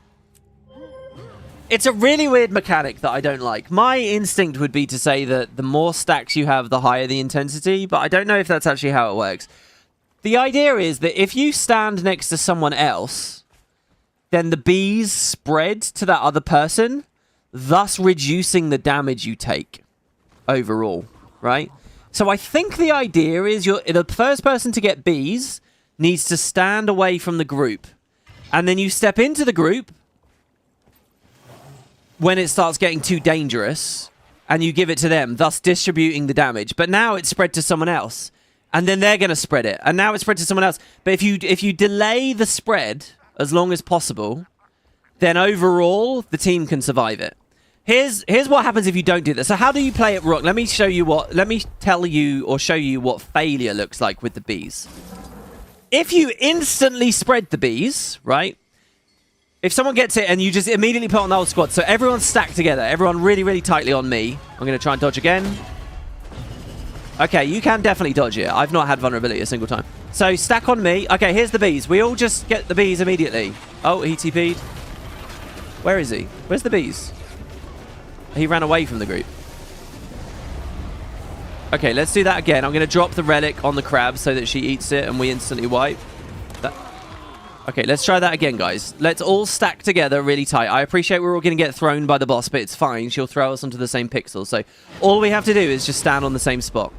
[SPEAKER 1] It's a really weird mechanic that I don't like. My instinct would be to say that the more stacks you have, the higher the intensity, but I don't know if that's actually how it works. The idea is that if you stand next to someone else, then the bees spread to that other person, thus reducing the damage you take overall, right? So I think the idea is the first person to get bees needs to stand away from the group. And then you step into the group when it starts getting too dangerous, and you give it to them, thus distributing the damage. But now it's spread to someone else. And then they're going to spread it. And now it's spread to someone else. But if you delay the spread as long as possible, then overall, the team can survive it. Here's what happens if you don't do this. So how do you play it, Rook? Let me tell you or show you what failure looks like with the bees. If you instantly spread the bees, right? If someone gets it and you just immediately put on the whole squad, so everyone's stacked together, everyone really, really tightly on me. I'm going to try and dodge again. Okay, you can definitely dodge it. I've not had vulnerability a single time. So, stack on me. Okay, here's the bees. We all just get the bees immediately. Oh, he TP'd. Where is he? Where's the bees? He ran away from the group. Okay, let's do that again. I'm going to drop the relic on the crab so that she eats it and we instantly wipe. Okay, let's try that again, guys. Let's all stack together really tight. I appreciate we're all going to get thrown by the boss, but it's fine. She'll throw us onto the same pixel. So all we have to do is just stand on the same spot.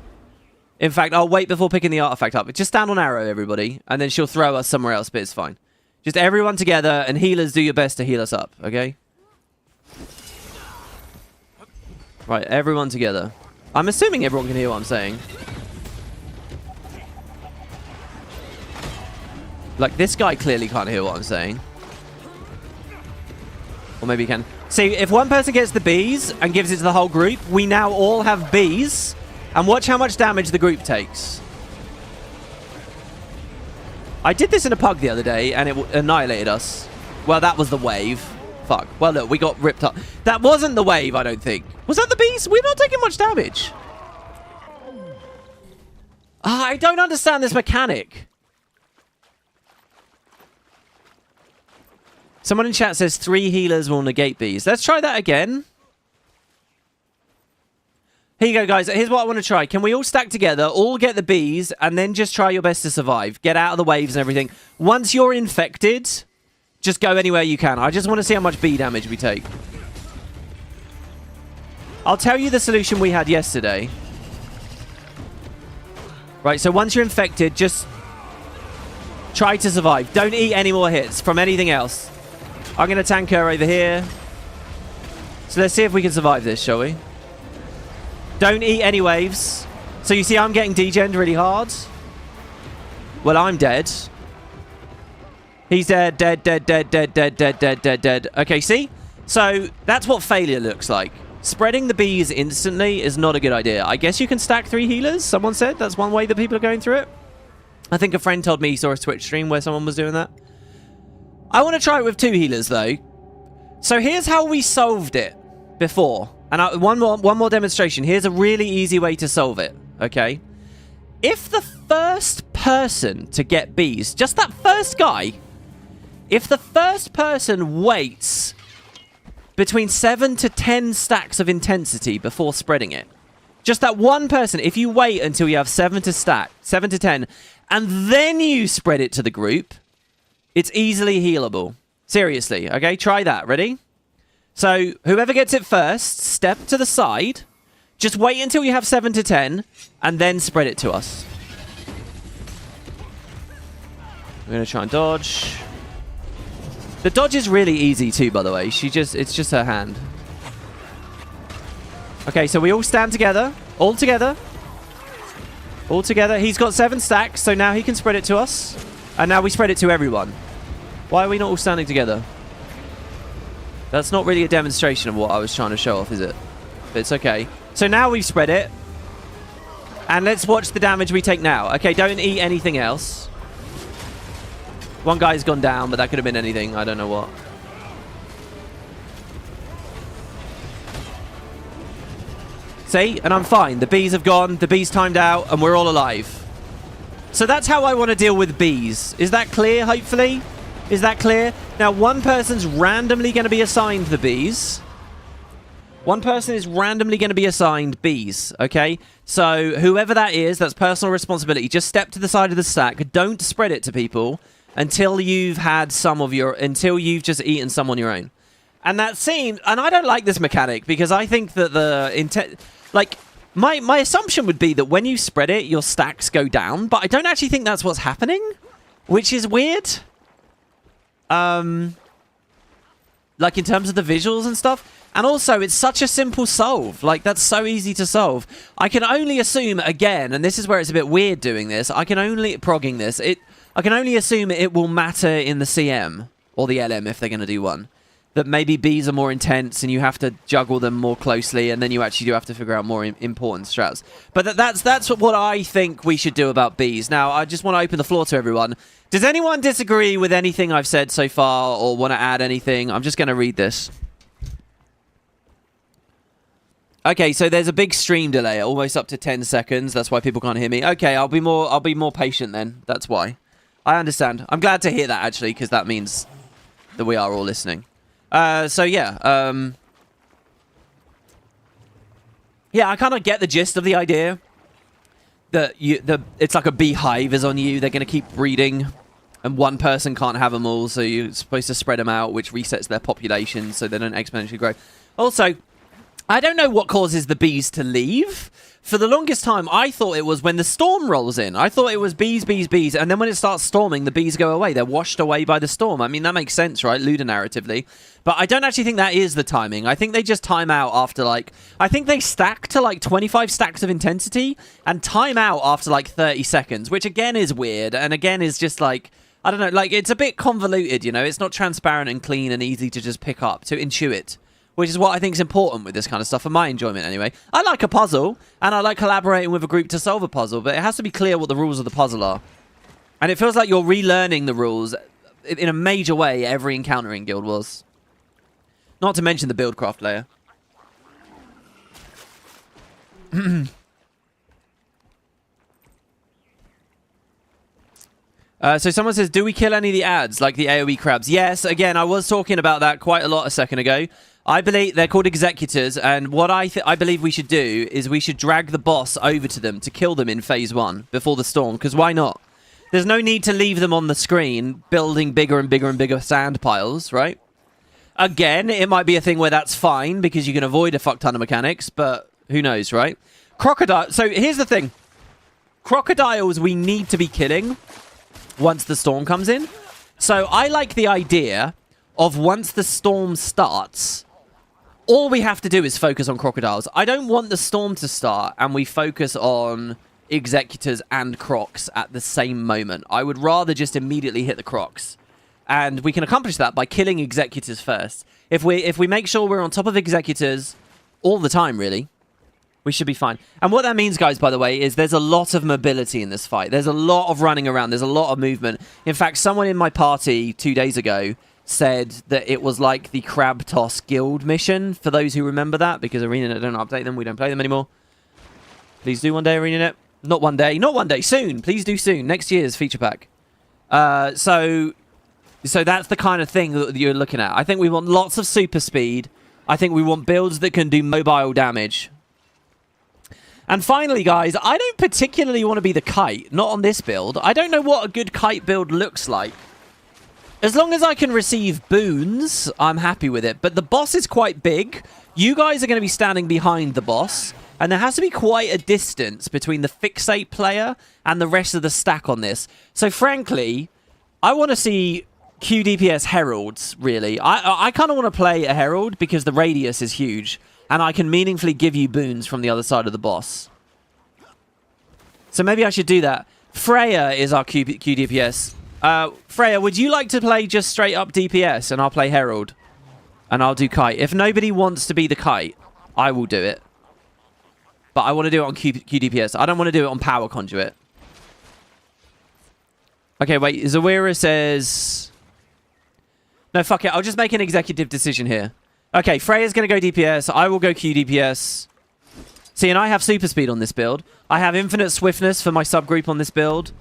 [SPEAKER 1] In fact, I'll wait before picking the artifact up. Just stand on arrow, everybody, and then she'll throw us somewhere else, but it's fine. Just everyone together, and healers, do your best to heal us up, okay? Right, everyone together. I'm assuming everyone can hear what I'm saying. Like, this guy clearly can't hear what I'm saying. Or maybe he can. See, if one person gets the bees and gives it to the whole group, we now all have bees. And watch how much damage the group takes. I did this in a pug the other day, and it annihilated us. Well, that was the wave. Fuck. Well, look, we got ripped up. That wasn't the wave, I don't think. Was that the bees? We're not taking much damage. I don't understand this mechanic. Someone in chat says 3 healers will negate bees. Let's try that again. Here you go, guys. Here's what I want to try. Can we all stack together, all get the bees, and then just try your best to survive? Get out of the waves and everything. Once you're infected, just go anywhere you can. I just want to see how much bee damage we take. I'll tell you the solution we had yesterday. Right, so once you're infected, just try to survive. Don't eat any more hits from anything else. I'm going to tank her over here. So let's see if we can survive this, shall we? Don't eat any waves. So you see I'm getting degened really hard. Well, I'm dead. He's dead, dead, dead, dead, dead, dead, dead, dead, dead, dead. Okay, see? So that's what failure looks like. Spreading the bees instantly is not a good idea. I guess you can stack 3 healers, someone said. That's one way that people are going through it. I think a friend told me he saw a Twitch stream where someone was doing that. I want to try it with 2 healers, though. So here's how we solved it before. And one more demonstration. Here's a really easy way to solve it, okay? If the first person to get bees, just that first guy, if the first person waits between 7 to 10 stacks of intensity before spreading it, just that one person, if you wait until you have 7 to 10, and then you spread it to the group, it's easily healable. Seriously, okay? Try that. Ready? So, whoever gets it first, step to the side. Just wait until you have 7 to 10, and then spread it to us. We're going to try and dodge. The dodge is really easy too, by the way. It's just her hand. Okay, so we all stand together. All together. All together. He's got 7 stacks, so now he can spread it to us. And now we spread it to everyone. Why are we not all standing together? That's not really a demonstration of what I was trying to show off, is it? But it's okay. So now we've spread it. And let's watch the damage we take now. Okay, don't eat anything else. One guy's gone down, but that could have been anything. I don't know what. See? And I'm fine. The bees have gone. The bees timed out. And we're all alive. So that's how I want to deal with bees. Is that clear, hopefully? Is that clear? Now, one person's randomly going to be assigned the bees. One person is randomly going to be assigned bees, okay? So, whoever that is, that's personal responsibility. Just step to the side of the stack. Don't spread it to people until you've had some of your... until you've just eaten some on your own. And that seems... and I don't like this mechanic because I think that the intent... like... My assumption would be that when you spread it, your stacks go down, but I don't actually think that's what's happening, which is weird. Like in terms of the visuals and stuff. And also, it's such a simple solve. Like, that's so easy to solve. I can only assume, again, and this is where it's a bit weird doing this, I can only assume it will matter in the CM, or the LM if they're going to do one. That maybe bees are more intense and you have to juggle them more closely, and then you actually do have to figure out more important strats. But that's what I think we should do about bees. Now, I just want to open the floor to everyone. Does anyone disagree with anything I've said so far or want to add anything? I'm just going to read this. Okay, so there's a big stream delay, almost up to 10 seconds. That's why people can't hear me. Okay, I'll be more patient then. That's why. I understand. I'm glad to hear that, actually, because that means that we are all listening. So yeah, yeah, I kind of get the gist of the idea that it's like a beehive is on you. They're going to keep breeding, and one person can't have them all, so you're supposed to spread them out, which resets their population so they don't exponentially grow. Also, I don't know what causes the bees to leave. For the longest time, I thought it was when the storm rolls in. I thought it was bees, bees, bees, and then when it starts storming, the bees go away. They're washed away by the storm. I mean, that makes sense, right? Ludonarratively. But I don't actually think that is the timing. I think they just time out after, like... I think they stack to, like, 25 stacks of intensity and time out after, like, 30 seconds, which, again, is weird, and, again, is just, like... I don't know, like, it's a bit convoluted, you know? It's not transparent and clean and easy to just pick up, to intuit. Which is what I think is important with this kind of stuff, for my enjoyment anyway. I like a puzzle, and I like collaborating with a group to solve a puzzle, but it has to be clear what the rules of the puzzle are. And it feels like you're relearning the rules in a major way every encounter in Guild Wars. Not to mention the Buildcraft layer. So someone says, do we kill any of the ads, like the AoE crabs? Yes, again, I was talking about that quite a lot a second ago. I believe they're called executors, and what I believe we should do is we should drag the boss over to them to kill them in phase 1 before the storm, because why not? There's no need to leave them on the screen building bigger and bigger and bigger sand piles, right? Again, it might be a thing where that's fine because you can avoid a fuck ton of mechanics, but who knows, right? Crocodile. So here's the thing. Crocodiles we need to be killing once the storm comes in. So I like the idea of once the storm starts... all we have to do is focus on crocodiles. I don't want the storm to start and we focus on executors and crocs at the same moment. I would rather just immediately hit the crocs. And we can accomplish that by killing executors first. If we make sure we're on top of executors all the time, really, we should be fine. And what that means, guys, by the way, is there's a lot of mobility in this fight. There's a lot of running around. There's a lot of movement. In fact, someone in my party 2 days ago said that it was like the Crab Toss Guild mission, for those who remember that, because Arenanet don't update them, we don't play them anymore. Please do one day, Arenanet. Not one day, not one day, soon. Please do soon. Next year's feature pack. So that's the kind of thing that you're looking at. I think we want lots of super speed. I think we want builds that can do mobile damage. And finally, guys, I don't particularly want to be the kite, not on this build. I don't know what a good kite build looks like. As long as I can receive boons, I'm happy with it. But the boss is quite big. You guys are going to be standing behind the boss. And there has to be quite a distance between the fixate player and the rest of the stack on this. So frankly, I want to see QDPS heralds, really. I kind of want to play a herald because the radius is huge. And I can meaningfully give you boons from the other side of the boss. So maybe I should do that. Freya is our QDPS. Freya, would you like to play just straight up DPS and I'll play Herald? And I'll do Kite. If nobody wants to be the Kite, I will do it. But I want to do it on QDPS. I don't want to do it on Power Conduit. Okay, wait. Zawira says... no, fuck it. I'll just make an executive decision here. Okay, Freya's going to go DPS. I will go QDPS. See, and I have super speed on this build. I have infinite swiftness for my subgroup on this build.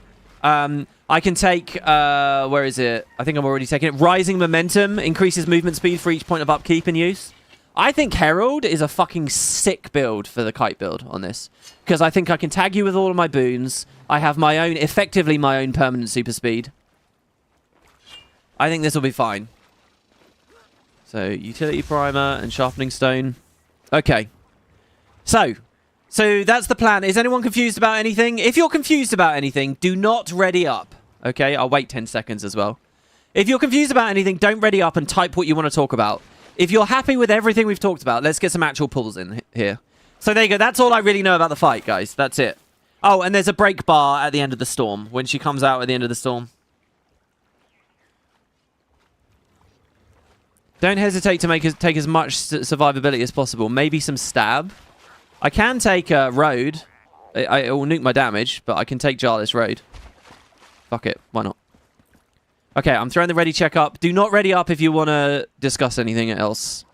[SPEAKER 1] I can take, where is it? I think I'm already taking it. Rising Momentum increases movement speed for each point of upkeep and use. I think Herald is a fucking sick build for the kite build on this. Because I think I can tag you with all of my boons. I have my own, effectively my own permanent super speed. I think this will be fine. So, Utility Primer and Sharpening Stone. Okay. So that's the plan. Is anyone confused about anything? If you're confused about anything, do not ready up. Okay, I'll wait 10 seconds as well. If you're confused about anything, don't ready up and type what you want to talk about. If you're happy with everything we've talked about, let's get some actual pulls in here. So there you go. That's all I really know about the fight, guys. That's it. Oh, and there's a break bar at the end of the storm, when she comes out at the end of the storm. Don't hesitate to take as much survivability as possible. Maybe some stab. I can take Road. It will nuke my damage, but I can take Jarless Road. Fuck it. Why not? Okay, I'm throwing the ready check up. Do not ready up if you want to discuss anything else.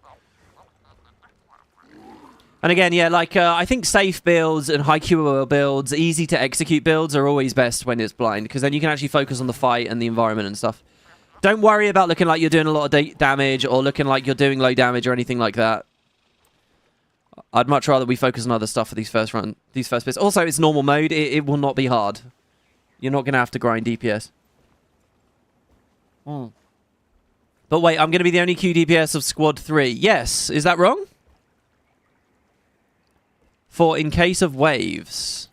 [SPEAKER 1] And again, yeah, like, I think safe builds and high QOL builds, easy to execute builds are always best when it's blind, because then you can actually focus on the fight and the environment and stuff. Don't worry about looking like you're doing a lot of damage or looking like you're doing low damage or anything like that. I'd much rather we focus on other stuff for these first bits. Also, it's normal mode. It will not be hard. You're not going to have to grind DPS. But wait, I'm going to be the only QDPS of Squad 3. Yes. Is that wrong? for in case of waves.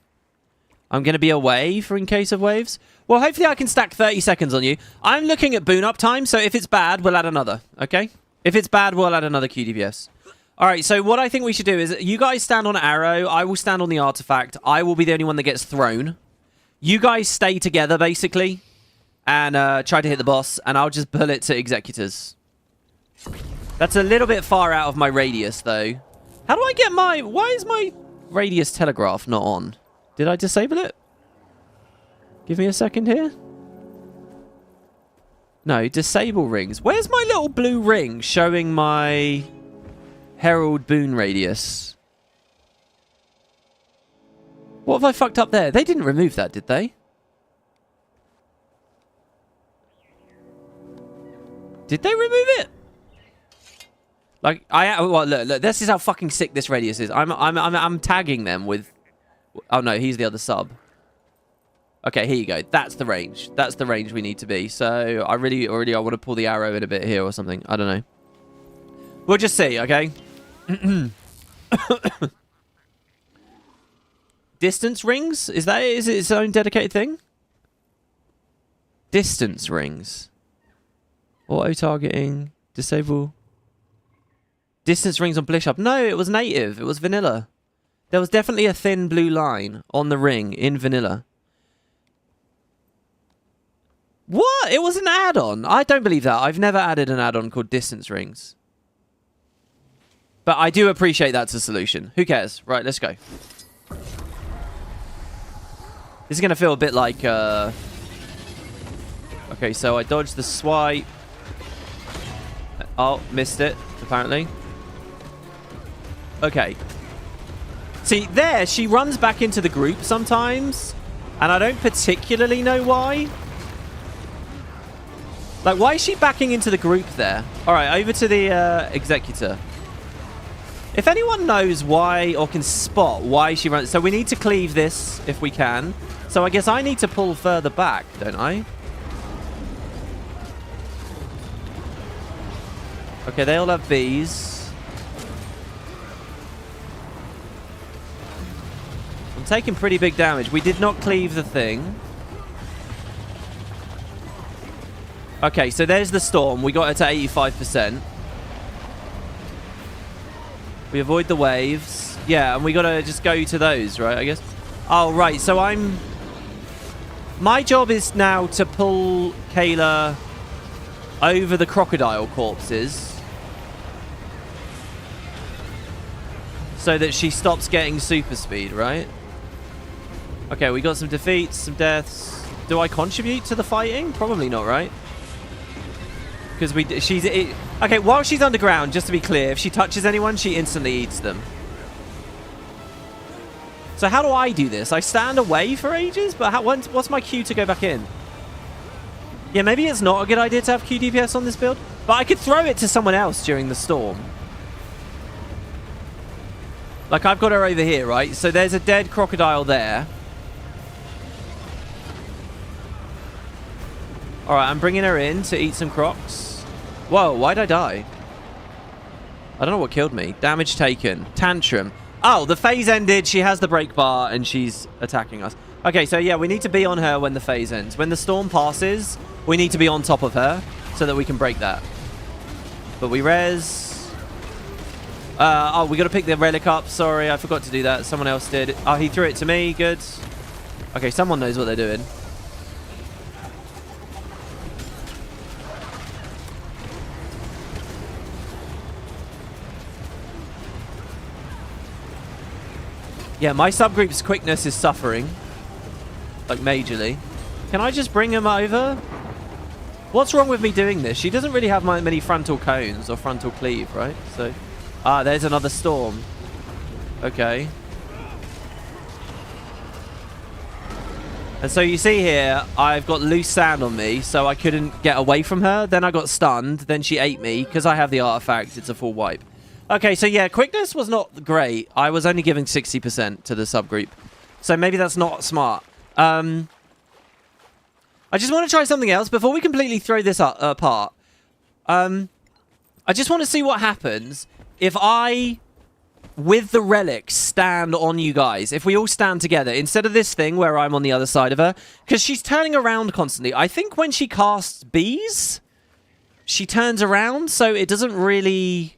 [SPEAKER 1] I'm going to be away for in case of waves. Well, hopefully I can stack 30 seconds on you. I'm looking at boon up time, so if it's bad, we'll add another, okay? If it's bad, we'll add another QDPS. All right, so what I think we should do is you guys stand on arrow. I will stand on the artifact. I will be the only one that gets thrown. You guys stay together, basically, and try to hit the boss, and I'll just pull it to executors. That's a little bit far out of my radius, though. How do I get my... Why is my radius telegraph not on? Did I disable it? Give me a second here. No, disable rings. Where's my little blue ring showing my Herald Boon radius? What have I fucked up there? They didn't remove that, did they? Did they remove it? Like, well, look, this is how fucking sick this radius is. I'm tagging them with... Oh, no, he's the other sub. Okay, here you go. That's the range. That's the range we need to be. So, I want to pull the arrow in a bit here or something. I don't know. We'll just see, okay? Distance rings? Is it its own dedicated thing? Distance rings. Auto-targeting. Disable. Distance rings on Bishop. No, it was native. It was vanilla. There was definitely a thin blue line on the ring in vanilla. What? It was an add-on. I don't believe that. I've never added an add-on called distance rings. But I do appreciate that's a solution. Who cares? Right, let's go. This is going to feel a bit like... Okay, so I dodged the swipe. Oh, missed it, apparently. Okay. See, there, she runs back into the group sometimes. And I don't particularly know why. Like, why is she backing into the group there? All right, over to the executor. If anyone knows why or can spot why she runs... So we need to cleave this if we can. So I guess I need to pull further back, don't I? Okay, they all have bees. I'm taking pretty big damage. We did not cleave the thing. Okay, so there's the storm. We got it to 85%. We avoid the waves. Yeah, and we got to just go to those, right, I guess? Oh, right, so I'm... My job is now to pull Kela over the crocodile corpses so that she stops getting super speed, right? Okay, we got some defeats, some deaths. Do I contribute to the fighting? Probably not, right? Because okay, while she's underground, just to be clear, if she touches anyone, she instantly eats them. So how do I do this? I stand away for ages, but what's my cue to go back in? Yeah, maybe it's not a good idea to have QDPS on this build, but I could throw it to someone else during the storm. Like, I've got her over here, right? So there's a dead crocodile there. All right, I'm bringing her in to eat some crocs. Whoa, why'd I die? I don't know what killed me. Damage taken. Tantrum. Oh, the phase ended. She has the break bar and she's attacking us. Okay, so yeah, we need to be on her when the phase ends. When the storm passes, we need to be on top of her so that we can break that. But we res... oh, we got to pick the relic up. Sorry, I forgot to do that. Someone else did. Oh, he threw it to me. Good. Okay, someone knows what they're doing. Yeah, my subgroup's quickness is suffering. Like, majorly. Can I just bring him over? What's wrong with me doing this? She doesn't really have many frontal cones or frontal cleave, right? So, there's another storm. Okay. And so you see here, I've got loose sand on me, so I couldn't get away from her. Then I got stunned. Then she ate me. Because I have the artifact, it's a full wipe. Okay, so yeah, quickness was not great. I was only giving 60% to the subgroup. So maybe that's not smart. I just want to try something else before we completely throw this apart. I just want to see what happens if I with the relics, stand on you guys. If we all stand together, instead of this thing where I'm on the other side of her, because she's turning around constantly. I think when she casts bees, she turns around, so it doesn't really...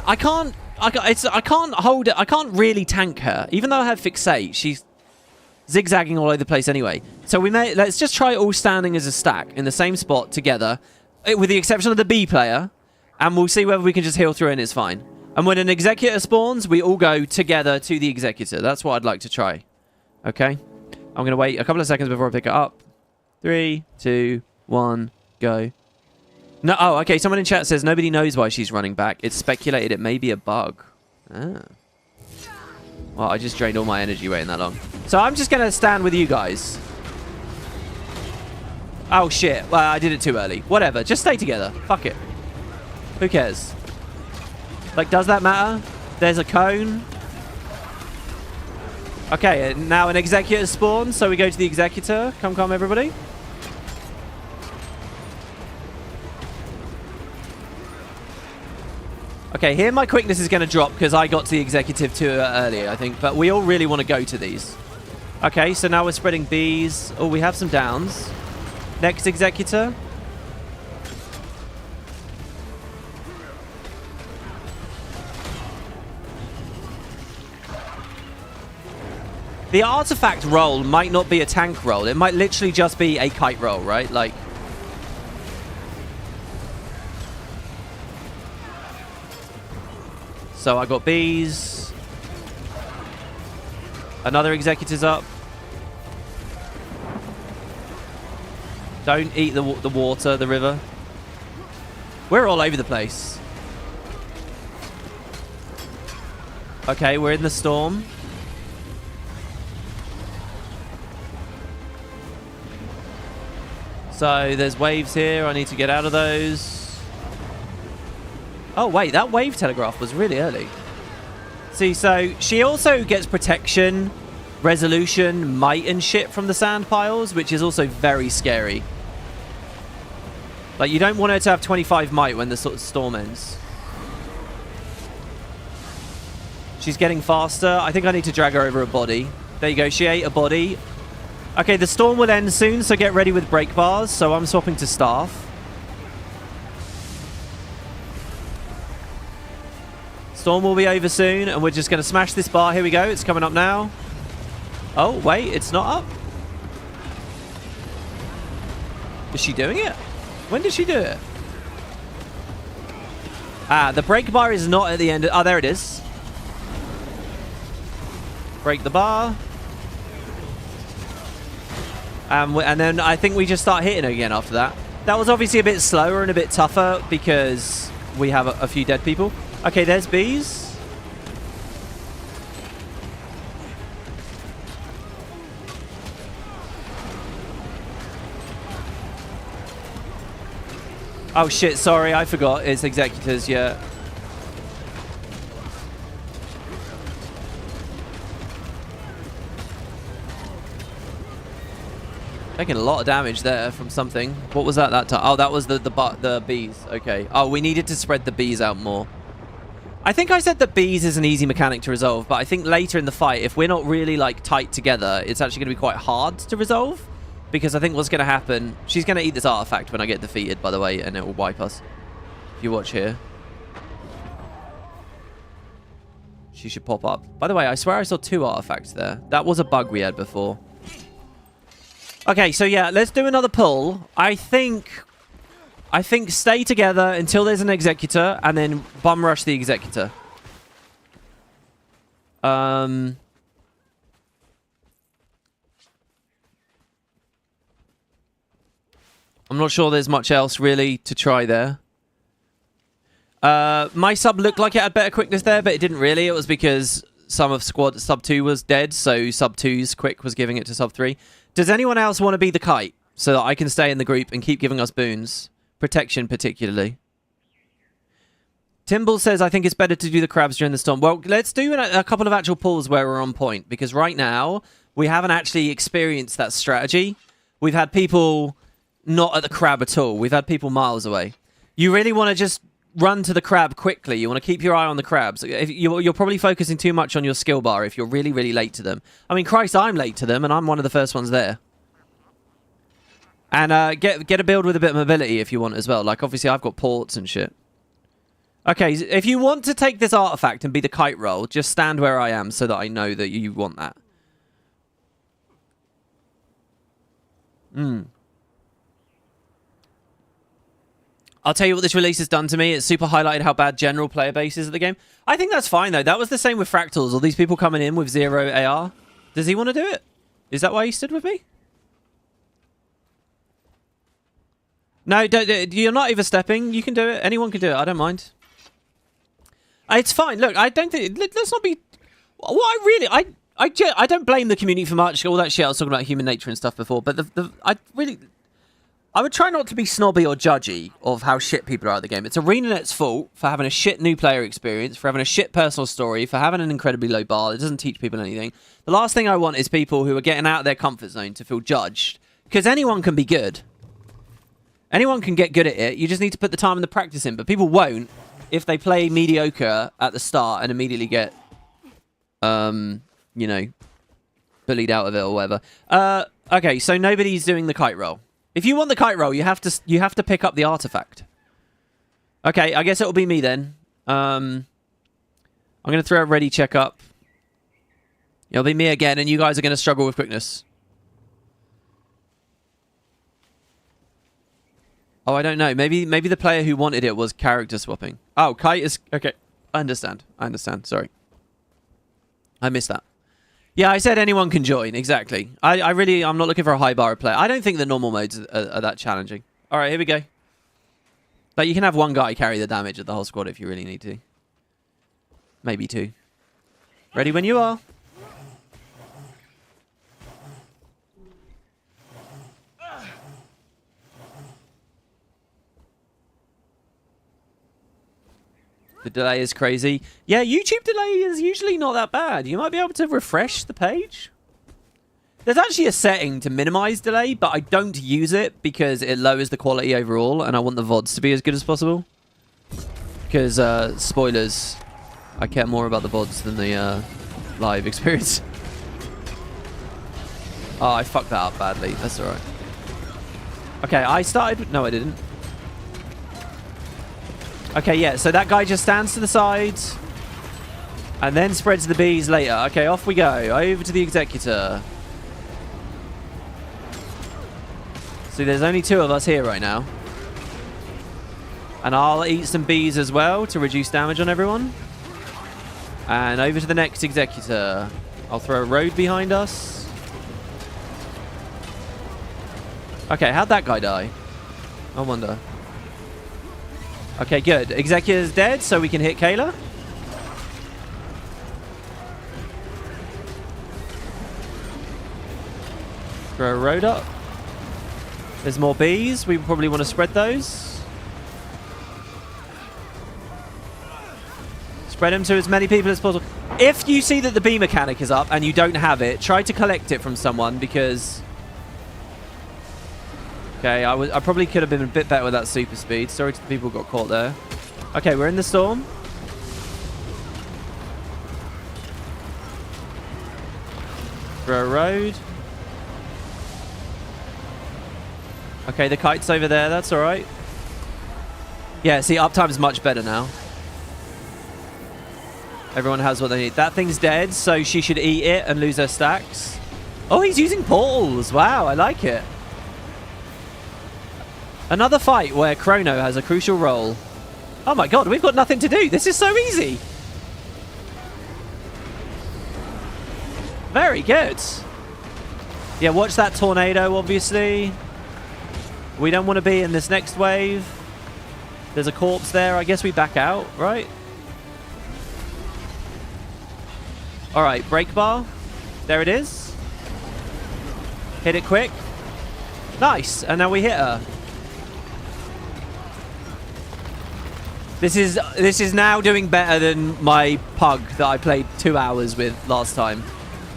[SPEAKER 1] I can't hold it. I can't really tank her. Even though I have fixate, she's zigzagging all over the place anyway. So let's just try all standing as a stack in the same spot together, with the exception of the bee player, and we'll see whether we can just heal through and it's fine. And when an executor spawns, we all go together to the executor. That's what I'd like to try. Okay? I'm going to wait a couple of seconds before I pick it up. 3, 2, 1, go. No, oh, okay. Someone in chat says nobody knows why she's running back. It's speculated it may be a bug. Ah. Well, I just drained all my energy waiting that long. So I'm just going to stand with you guys. Oh, shit. Well, I did it too early. Whatever. Just stay together. Fuck it. Who cares? Like, does that matter? There's a cone. Okay, now an executor spawns, so we go to the executor. Come, everybody. Okay, here my quickness is going to drop because I got to the executive too earlier, I think. But we all really want to go to these. Okay, so now we're spreading bees. Oh, we have some downs. Next executor. The artifact roll might not be a tank roll. It might literally just be a kite roll, right? Like... So I got bees. Another executor's up. Don't eat the water, the river. We're all over the place. Okay, we're in the storm. So there's waves here. I need to get out of those. Oh, wait, that wave telegraph was really early. See, so she also gets protection, resolution, might and shit from the sand piles, which is also very scary. Like, you don't want her to have 25 might when the sort of storm ends. She's getting faster. I think I need to drag her over a body. There you go. She ate a body. Okay, the storm will end soon, so get ready with break bars. So I'm swapping to staff. Storm will be over soon, and we're just going to smash this bar. Here we go. It's coming up now. Oh, wait. It's not up. Is she doing it? When did she do it? Ah, the break bar is not at the end. Oh, there it is. Break the bar. And then I think we just start hitting her again after that. That was obviously a bit slower and a bit tougher because we have a few dead people. Okay, there's bees. Oh shit, sorry, I forgot. It's executors, yeah. Taking a lot of damage there from something. What was that time? Oh, that was the bees. Okay. Oh, we needed to spread the bees out more. I think I said that bees is an easy mechanic to resolve, but I think later in the fight, if we're not really like tight together, it's actually going to be quite hard to resolve. Because I think what's going to happen... She's going to eat this artifact when I get defeated, by the way, and it will wipe us. If you watch here. She should pop up. By the way, I swear I saw 2 artifacts there. That was a bug we had before. Okay, so yeah, let's do another pull. I think stay together until there's an executor, and then bum rush the executor. I'm not sure there's much else really to try there. My sub looked like it had better quickness there, but it didn't really. It was because some of sub 2 was dead, so sub 2's quick was giving it to sub 3. Does anyone else want to be the kite so that I can stay in the group and keep giving us boons? Protection, particularly. Timble says, I think it's better to do the crabs during the storm. Well, let's do a couple of actual pulls where we're on point, because right now, we haven't actually experienced that strategy. We've had people not at the crab at all. We've had people miles away. You really want to just run to the crab quickly. You want to keep your eye on the crabs. If you're probably focusing too much on your skill bar if you're really, really late to them. I mean, Christ, I'm late to them, and I'm one of the first ones there. And get a build with a bit of mobility if you want as well. Like, obviously, I've got ports and shit. Okay, if you want to take this artifact and be the kite roll, just stand where I am so that I know that you want that. I'll tell you what this release has done to me. It's super highlighted how bad general player base is of the game. I think that's fine, though. That was the same with Fractals. All these people coming in with 0 AR. Does he want to do it? Is that why he stood with me? No, you're not overstepping. You can do it. Anyone can do it. I don't mind. It's fine. Look, I don't think... Let's not be... What I really... I don't blame the community for much. All that shit I was talking about human nature and stuff before. But I would try not to be snobby or judgy of how shit people are at the game. It's Arenanet's fault for having a shit new player experience, for having a shit personal story, for having an incredibly low bar. It doesn't teach people anything. The last thing I want is people who are getting out of their comfort zone to feel judged. Because anyone can be good. Anyone can get good at it. You just need to put the time and the practice in. But people won't if they play mediocre at the start and immediately get, you know, bullied out of it or whatever. Okay, so nobody's doing the kite roll. If you want the kite roll, you have to pick up the artifact. Okay, I guess it'll be me then. I'm going to throw a ready check up. It'll be me again, and you guys are going to struggle with quickness. Oh, I don't know. Maybe the player who wanted it was character swapping. Oh, kite is... Okay, I understand. Sorry. I missed that. Yeah, I said anyone can join. Exactly. I'm not looking for a high bar of player. I don't think the normal modes are that challenging. All right, here we go. But you can have one guy carry the damage of the whole squad if you really need to. Maybe two. Ready when you are. The delay is crazy. Yeah, YouTube delay is usually not that bad. You might be able to refresh the page. There's actually a setting to minimize delay, but I don't use it because it lowers the quality overall, and I want the VODs to be as good as possible. Because, spoilers, I care more about the VODs than the live experience. Oh, I fucked that up badly. That's alright. Okay, I started... No, I didn't. Okay, yeah, so that guy just stands to the side and then spreads the bees later. Okay, off we go. Over to the Executor. See, there's only 2 of us here right now. And I'll eat some bees as well to reduce damage on everyone. And over to the next Executor. I'll throw a road behind us. Okay, how'd that guy die? I wonder. Okay, good. Executor's dead, so we can hit Kela. Throw a road up. There's more bees. We probably want to spread those. Spread them to as many people as possible. If you see that the bee mechanic is up and you don't have it, try to collect it from someone because... Okay, I probably could have been a bit better with that super speed. Sorry to the people who got caught there. Okay, we're in the storm. Throw a road. Okay, the kite's over there. That's all right. Yeah, see, uptime's much better now. Everyone has what they need. That thing's dead, so she should eat it and lose her stacks. Oh, he's using portals. Wow, I like it. Another fight where Chrono has a crucial role. Oh my god, we've got nothing to do. This is so easy. Very good. Yeah, watch that tornado, obviously. We don't want to be in this next wave. There's a corpse there. I guess we back out, right? Alright, break bar. There it is. Hit it quick. Nice. And now we hit her. This is now doing better than my pug that I played 2 hours with last time.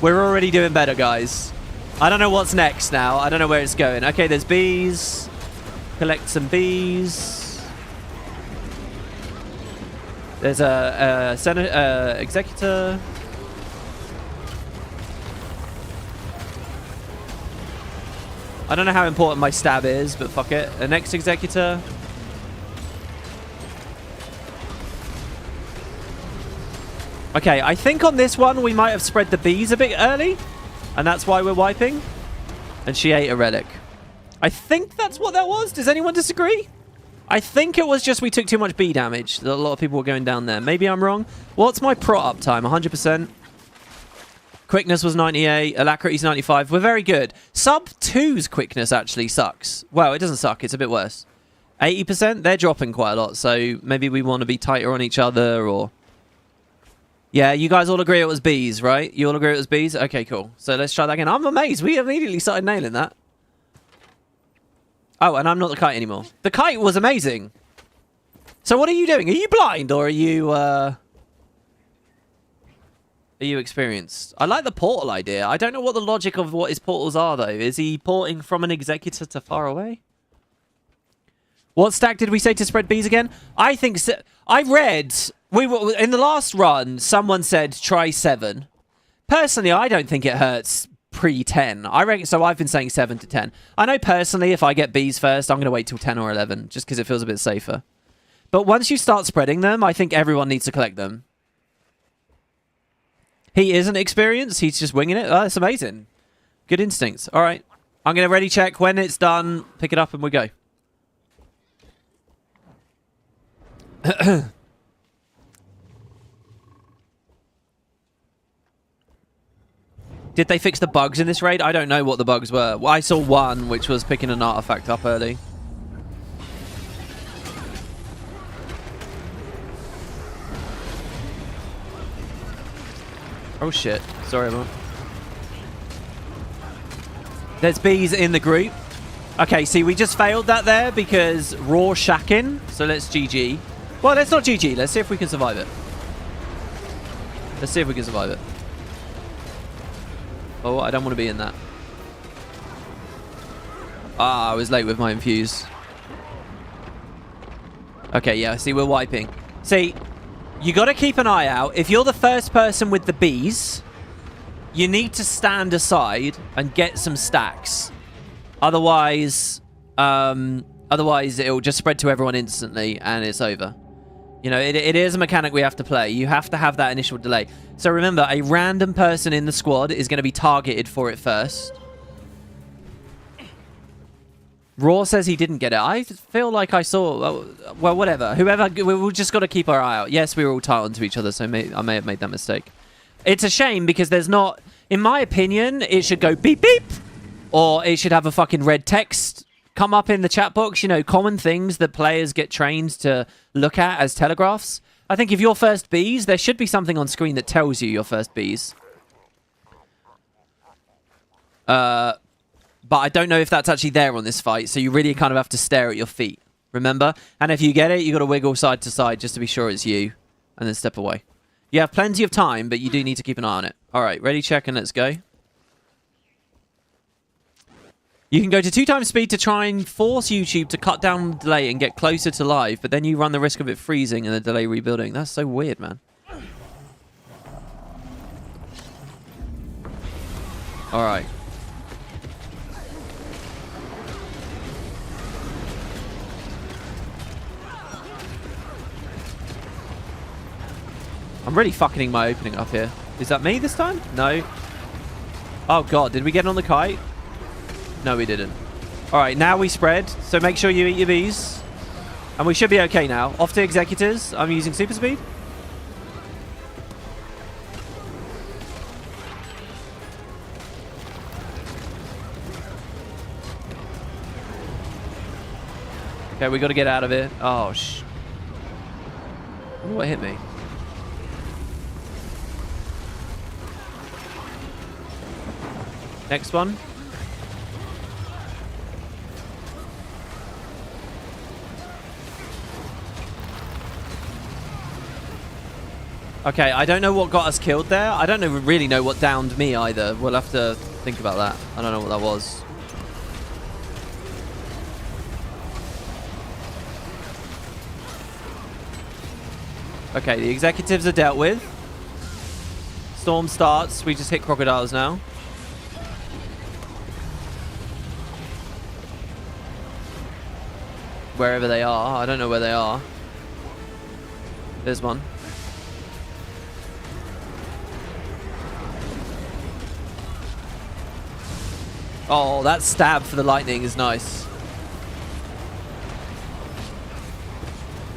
[SPEAKER 1] We're already doing better, guys. I don't know what's next now. I don't know where it's going. Okay, there's bees. Collect some bees. There's a executor. I don't know how important my stab is, but fuck it. A next executor. Okay, I think on this one we might have spread the bees a bit early, and that's why we're wiping. And she ate a relic. I think that's what that was. Does anyone disagree? I think it was just we took too much bee damage. A lot of people were going down there. Maybe I'm wrong. What's my prot up time? 100%. Quickness was 98. Alacrity's 95. We're very good. Sub 2's quickness actually sucks. Well, it doesn't suck. It's a bit worse. 80%? They're dropping quite a lot. So maybe we want to be tighter on each other or... Yeah, you guys all agree it was bees, right? You all agree it was bees? Okay, cool. So let's try that again. I'm amazed. We immediately started nailing that. Oh, and I'm not the kite anymore. The kite was amazing. So what are you doing? Are you blind or are you experienced? I like the portal idea. I don't know what the logic of what his portals are, though. Is he porting from an executor to far away? What stack did we say to spread bees again? I think... I read... We were in the last run, someone said try 7. Personally, I don't think it hurts pre-10. I reckon, so I've been saying 7 to 10. I know personally, if I get bees first, I'm going to wait till 10 or 11, just because it feels a bit safer. But once you start spreading them, I think everyone needs to collect them. He isn't experienced. He's just winging it. Oh, that's amazing. Good instincts. All right. I'm going to ready check. When it's done, pick it up and we go. Did they fix the bugs in this raid? I don't know what the bugs were. Well, I saw one, which was picking an artifact up early. Oh shit. Sorry, everyone. There's bees in the group. Okay, see, we just failed that there because raw shacking. So let's GG. Well, let's not GG. Let's see if we can survive it. Let's see if we can survive it. Oh, I don't want to be in that. Ah, I was late with my infuse. Okay, yeah, see, we're wiping. See, you got to keep an eye out. If you're the first person with the bees, you need to stand aside and get some stacks. Otherwise, it'll just spread to everyone instantly and it's over. You know, it is a mechanic we have to play. You have to have that initial delay. So remember, a random person in the squad is going to be targeted for it first. Raw says he didn't get it. I feel like I saw... Well, whatever. Whoever... We've just got to keep our eye out. Yes, we were all tight onto each other, so I may have made that mistake. It's a shame because there's not... In my opinion, it should go beep beep. Or it should have a fucking red text come up in the chat box. You know, common things that players get trained to look at as telegraphs. I think if you're first bees, there should be something on screen that tells you you're first bees. But I don't know if that's actually there on this fight, so you really kind of have to stare at your feet. Remember? And if you get it, you got to wiggle side to side just to be sure it's you, and then step away. You have plenty of time, but you do need to keep an eye on it. All right, ready, check, and let's go. You can go to 2x speed to try and force YouTube to cut down the delay and get closer to live, but then you run the risk of it freezing and the delay rebuilding. That's so weird, man. All right. I'm really fucking my opening up here. Is that me this time? No. Oh, God. Did we get on the kite? No, we didn't. All right, now we spread. So make sure you eat your bees. And we should be okay now. Off to executors. I'm using super speed. Okay, we got to get out of it. Oh, sh... I wonder what hit me. Next one. Okay, I don't know what got us killed there. I don't really know what downed me either. We'll have to think about that. I don't know what that was. Okay, the executives are dealt with. Storm starts. We just hit crocodiles now. Wherever they are. I don't know where they are. There's one. Oh, that stab for the lightning is nice.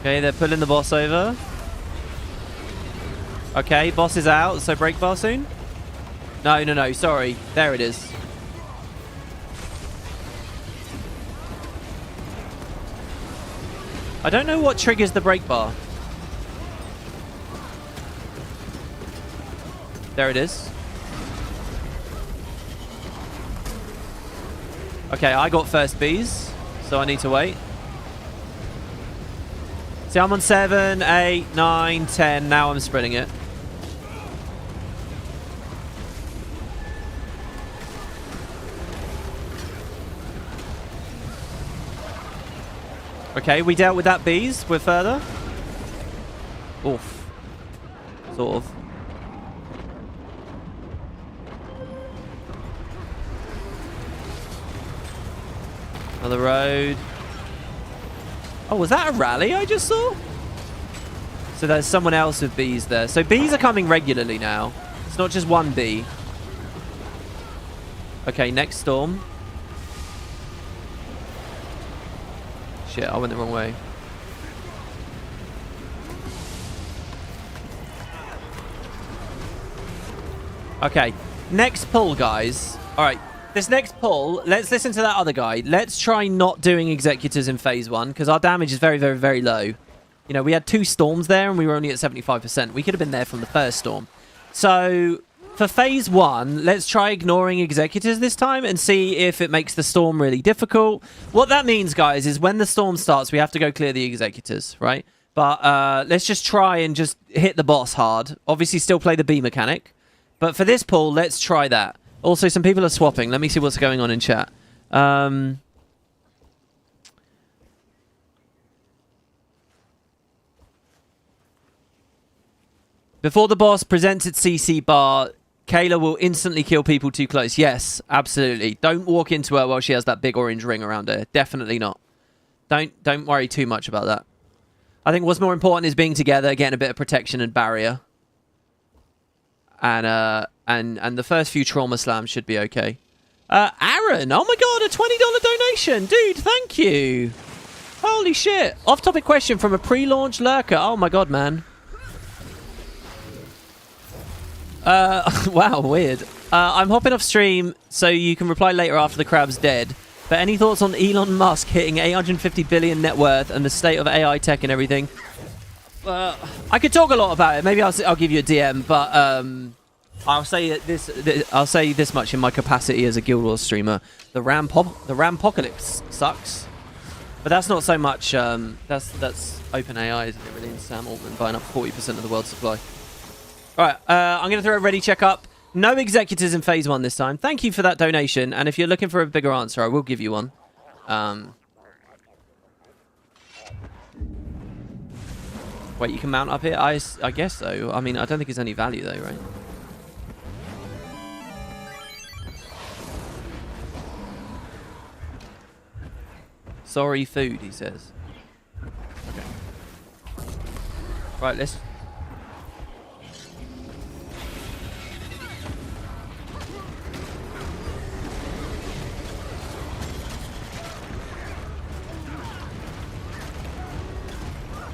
[SPEAKER 1] Okay, they're pulling the boss over. Okay, boss is out, so break bar soon? No, sorry. There it is. I don't know what triggers the break bar. There it is. Okay, I got first bees, so I need to wait. See, I'm on 7, 8, 9, 10. Now I'm spreading it. Okay, we dealt with that bees. We're further. Oof. Sort of. Another road. Oh, was that a rally I just saw? So there's someone else with bees there. So bees are coming regularly now. It's not just one bee. Okay, next storm. Shit, I went the wrong way. Okay, next pull, guys. All right. This next pull, let's listen to that other guy. Let's try not doing executors in phase 1, because our damage is very, very, very low. You know, we had 2 storms there, and we were only at 75%. We could have been there from the first storm. So, for phase 1, let's try ignoring executors this time and see if it makes the storm really difficult. What that means, guys, is when the storm starts, we have to go clear the executors, right? But let's just try and just hit the boss hard. Obviously, still play the bee mechanic. But for this pull, let's try that. Also, some people are swapping. Let me see what's going on in chat. Before the boss presents its CC bar, Kela will instantly kill people too close. Yes, absolutely. Don't walk into her while she has that big orange ring around her. Definitely not. Don't worry too much about that. I think what's more important is being together, getting a bit of protection and barrier. And the first few trauma slams should be okay. Aaron, oh my god, a $20 donation. Dude, thank you. Holy shit. Off-topic question from a pre-launch lurker. Oh my god, man. Wow, weird. I'm hopping off stream so you can reply later after the crab's dead. But any thoughts on Elon Musk hitting 850 billion net worth and the state of AI tech and everything? I could talk a lot about it. Maybe I'll give you a DM, but I'll say this much in my capacity as a Guild Wars streamer: the Rampocalypse sucks, but that's not so much. That's open AI, isn't it? Really, and Sam Altman buying up 40% of the world's supply. All right, I'm gonna throw a ready check up. No executors in phase 1 this time. Thank you for that donation, and if you're looking for a bigger answer, I will give you one. Wait, you can mount up here? I guess so. I mean, I don't think it's any value though, right? Sorry, food, he says. Okay. Right, let's...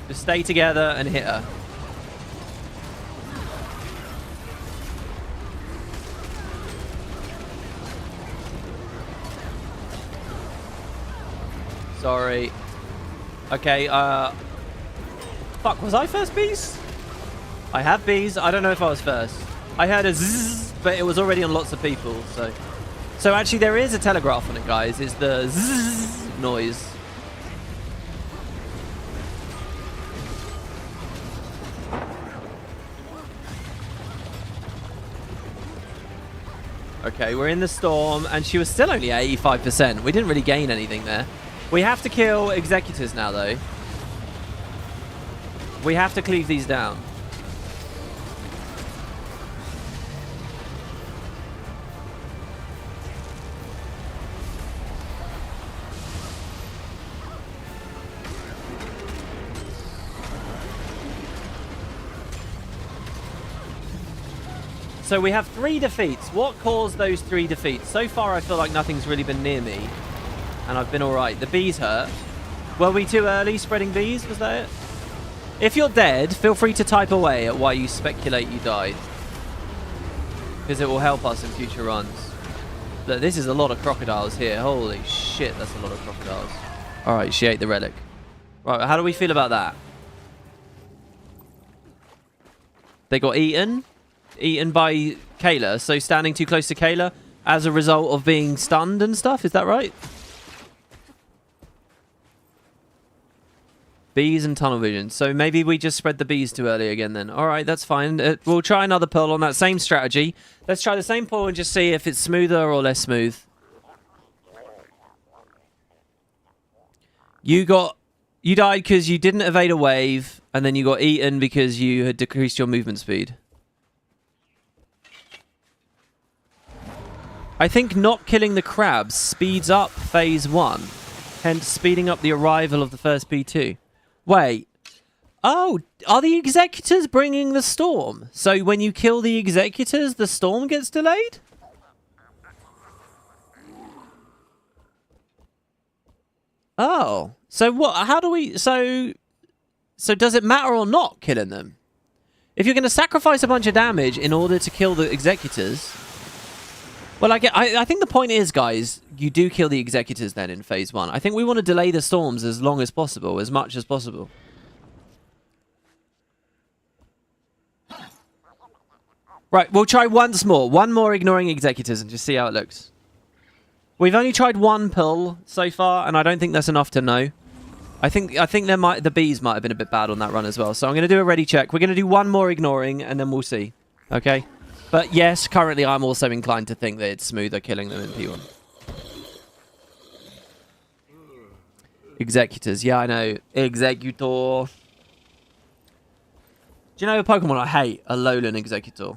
[SPEAKER 1] just stay together and hit her. Sorry. Okay, fuck, was I first bees? I have bees. I don't know if I was first. I heard a zzz, but it was already on lots of people, so... So actually there is a telegraph on it, guys. It's the zzz noise. Okay, we're in the storm, and she was still only at 85%. We didn't really gain anything there. We have to kill executors now, though. We have to cleave these down. So we have 3 defeats. What caused those 3 defeats? So far, I feel like nothing's really been near me. And I've been alright. The bees hurt. Were we too early spreading bees? Was that it? If you're dead, feel free to type away at why you speculate you died. Because it will help us in future runs. Look, this is a lot of crocodiles here. Holy shit, that's a lot of crocodiles. Alright, she ate the relic. Right, how do we feel about that? They got eaten. Eaten by Kela, so standing too close to Kela as a result of being stunned and stuff. Is that right? Bees and tunnel vision. So maybe we just spread the bees too early again then. All right, that's fine. We'll try another pull on that same strategy. Let's try the same pull and just see if it's smoother or less smooth. You died because you didn't evade a wave, and then you got eaten because you had decreased your movement speed. I think not killing the crabs speeds up phase 1, hence speeding up the arrival of the first P2. Wait. Oh, are the executors bringing the storm? So when you kill the executors, the storm gets delayed? Oh. So what? How do we... So does it matter or not killing them? If you're going to sacrifice a bunch of damage in order to kill the executors... Well, I think the point is, guys, you do kill the executors then in phase 1. I think we want to delay the storms as long as possible, as much as possible. Right, we'll try once more. One more ignoring executors and just see how it looks. We've only tried 1 pull so far, and I don't think that's enough to know. I think the bees might have been a bit bad on that run as well. So I'm going to do a ready check. We're going to do 1 more ignoring, and then we'll see. Okay? But yes, currently I'm also inclined to think that it's smoother killing them in P1. Executors. Yeah, I know. Executor. Do you know a Pokemon I hate? A Alolan Executor.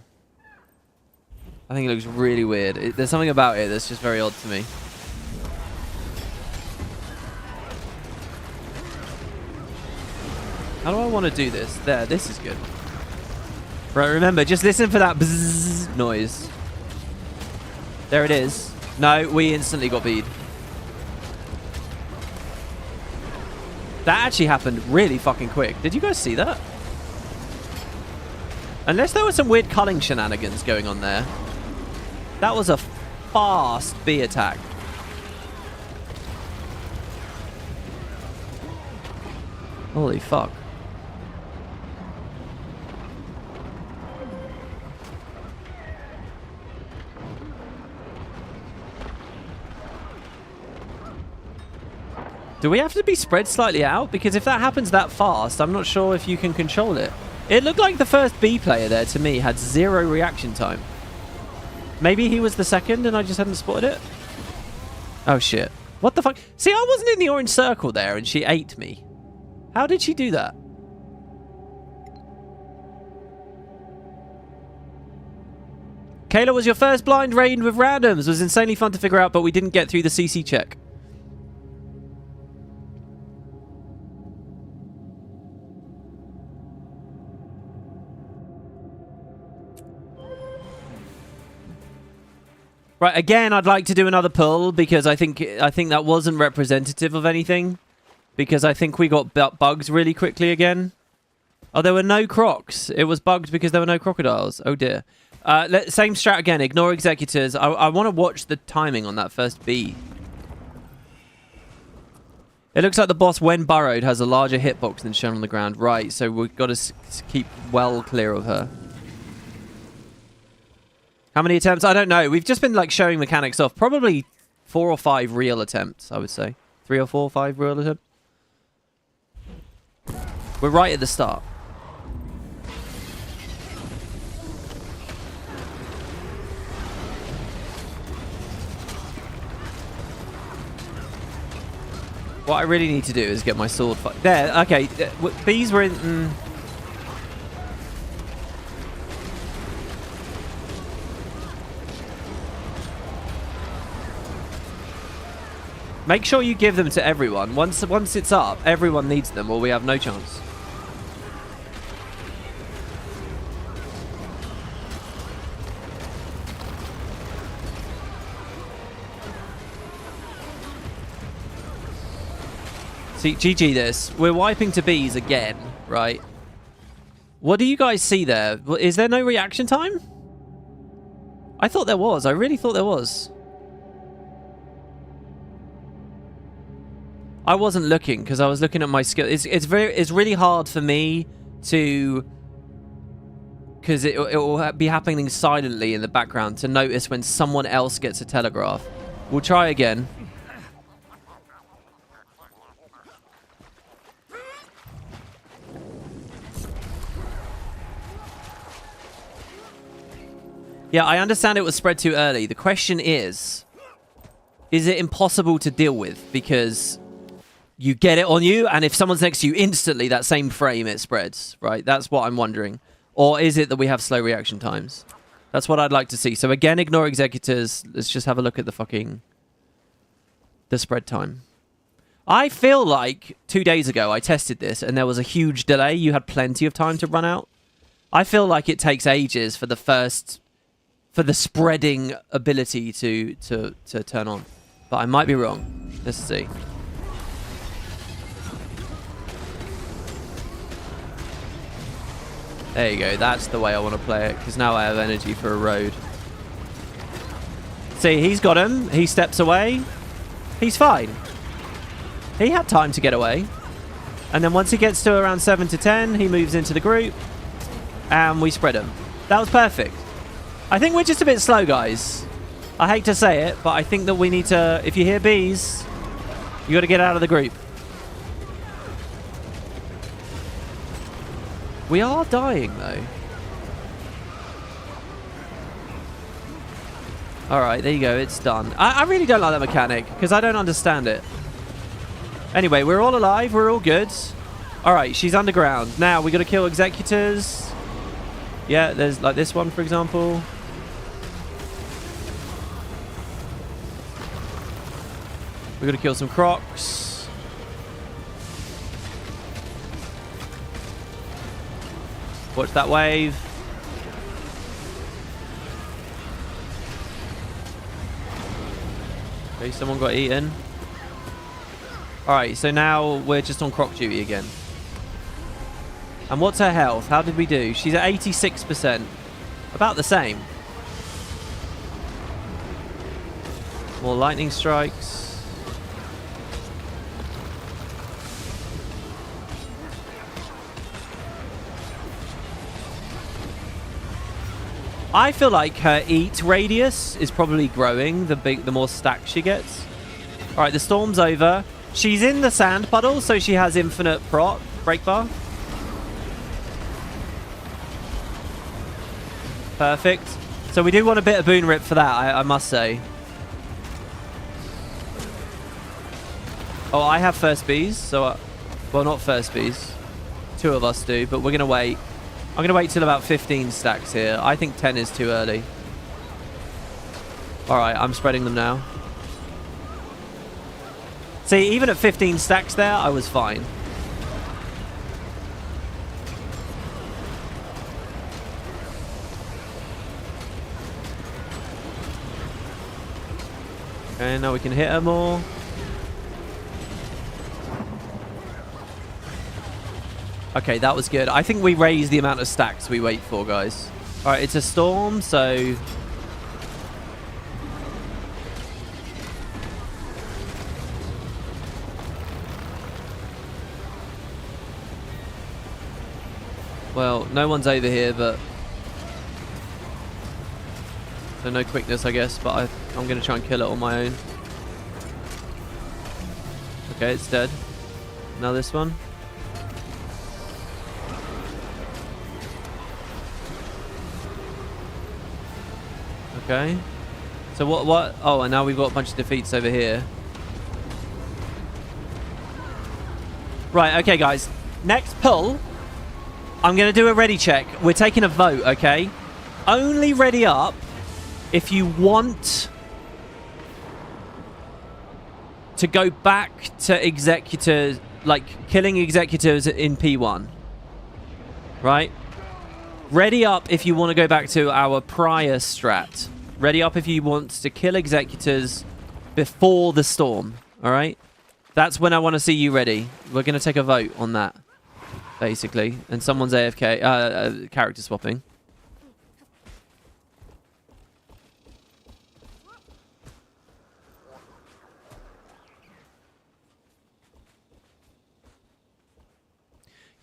[SPEAKER 1] I think it looks really weird. There's something about it that's just very odd to me. How do I want to do this? There, this is good. Right, remember, just listen for that bzzz noise. There it is. No, we instantly got bead. That actually happened really fucking quick. Did you guys see that? Unless there were some weird culling shenanigans going on there. That was a fast bee attack. Holy fuck. Do we have to be spread slightly out? Because if that happens that fast, I'm not sure if you can control it. It looked like the first B player there, to me, had 0 reaction time. Maybe he was the second and I just hadn't spotted it? Oh, shit. What the fuck? See, I wasn't in the orange circle there and she ate me. How did she do that? Kela was your first blind raid with randoms. It was insanely fun to figure out, but we didn't get through the CC check. Right, again, I'd like to do another pull because I think that wasn't representative of anything. Because I think we got bugs really quickly again. Oh, there were no crocs. It was bugged because there were no crocodiles. Oh, dear. Same strat again. Ignore executors. I want to watch the timing on that first bee. It looks like the boss, when burrowed, has a larger hitbox than shown on the ground. Right, so we've got to keep well clear of her. How many attempts? I don't know. We've just been like showing mechanics off. Probably 4 or 5 real attempts, I would say. 3 or 4 or 5 real attempts. We're right at the start. What I really need to do is get my sword fight. There, okay. Bees were in... Make sure you give them to everyone. Once it's up, everyone needs them or we have no chance. See, GG this. We're wiping to bees again, right? What do you guys see there? Is there no reaction time? I thought there was. I really thought there was. I wasn't looking because I was looking at my skill. It's really hard for me to, because it will be happening silently in the background to notice when someone else gets a telegraph. We'll try again. Yeah, I understand it was spread too early. The question is it impossible to deal with because you get it on you, and if someone's next to you instantly, that same frame, it spreads, right? That's what I'm wondering. Or is it that we have slow reaction times? That's what I'd like to see. So again, ignore executors. Let's just have a look at the spread time. I feel like 2 days ago I tested this and there was a huge delay. You had plenty of time to run out. I feel like it takes ages for the spreading ability to turn on. But I might be wrong. Let's see. There you go. That's the way I want to play it, because now I have energy for a road. See, he's got him. He steps away. He's fine. He had time to get away. And then once he gets to around 7 to 10, he moves into the group. And we spread him. That was perfect. I think we're just a bit slow, guys. I hate to say it, but I think that we need to... If you hear bees, you got to get out of the group. We are dying, though. Alright, there you go. It's done. I really don't like that mechanic, because I don't understand it. Anyway, we're all alive. We're all good. Alright, she's underground. Now, we got to kill executors. Yeah, there's like this one, for example. We got to kill some crocs. Watch that wave. Okay, someone got eaten. Alright, so now we're just on croc duty again. And what's her health? How did we do? She's at 86%. About the same. More lightning strikes. I feel like her eat radius is probably growing the more stacks she gets. Alright, the storm's over. She's in the sand puddle, so she has infinite break bar. Perfect. So we do want a bit of boon rip for that, I must say. Oh, I have first bees, so... well, not first bees. 2 of us do, but we're going to wait. I'm going to wait till about 15 stacks here. I think 10 is too early. Alright, I'm spreading them now. See, even at 15 stacks there, I was fine. Okay, now we can hit her more. Okay, that was good. I think we raised the amount of stacks we wait for, guys. Alright, it's a storm, so... well, no one's over here, but... so no quickness, I guess, but I'm going to try and kill it on my own. Okay, it's dead. Now this one. Okay. So what? Oh, and now we've got a bunch of defeats over here. Right, okay, guys. Next pull, I'm going to do a ready check. We're taking a vote, okay? Only ready up if you want to go back to executors, like killing executors in P1. Right? Ready up if you want to go back to our prior strat. Ready up if you want to kill executors before the storm. Alright? That's when I want to see you ready. We're going to take a vote on that, basically. And someone's AFK, character swapping.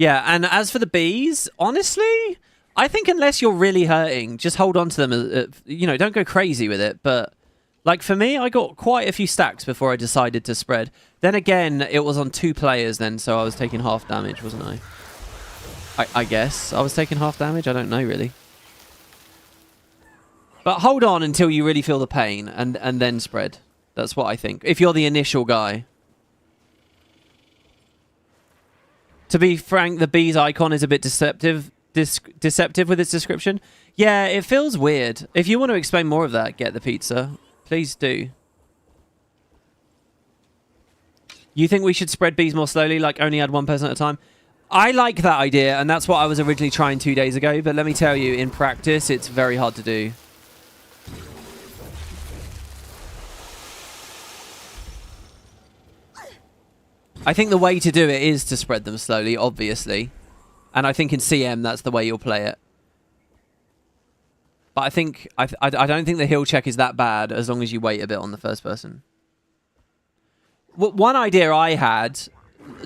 [SPEAKER 1] Yeah, and as for the bees, honestly, I think unless you're really hurting, just hold on to them. You know, don't go crazy with it. But, like, for me, I got quite a few stacks before I decided to spread. Then again, it was on 2 players then, so I was taking half damage, wasn't I? I guess I was taking half damage. I don't know, really. But hold on until you really feel the pain, and then spread. That's what I think. If you're the initial guy. To be frank, the bee's icon is a bit deceptive with its description. Yeah, it feels weird. If you want to explain more of that, get the pizza. Please do. You think we should spread bees more slowly, like only add 1 person at a time? I like that idea, and that's what I was originally trying 2 days ago, but let me tell you, in practice, it's very hard to do. I think the way to do it is to spread them slowly, obviously. And I think in CM, that's the way you'll play it. But I think I don't think the heal check is that bad as long as you wait a bit on the first person. One idea I had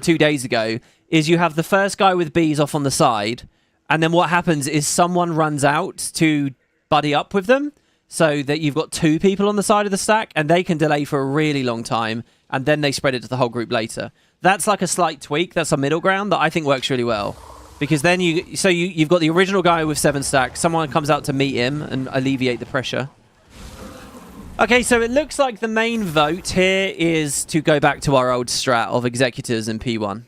[SPEAKER 1] 2 days ago is you have the first guy with bees off on the side, and then what happens is someone runs out to buddy up with them, so that you've got 2 people on the side of the stack, and they can delay for a really long time, and then they spread it to the whole group later. That's like a slight tweak. That's a middle ground that I think works really well. Because then you've got the original guy with 7 stacks. Someone comes out to meet him and alleviate the pressure. Okay, so it looks like the main vote here is to go back to our old strat of executors in P1.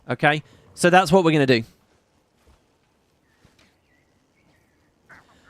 [SPEAKER 1] Okay, so that's what we're going to do.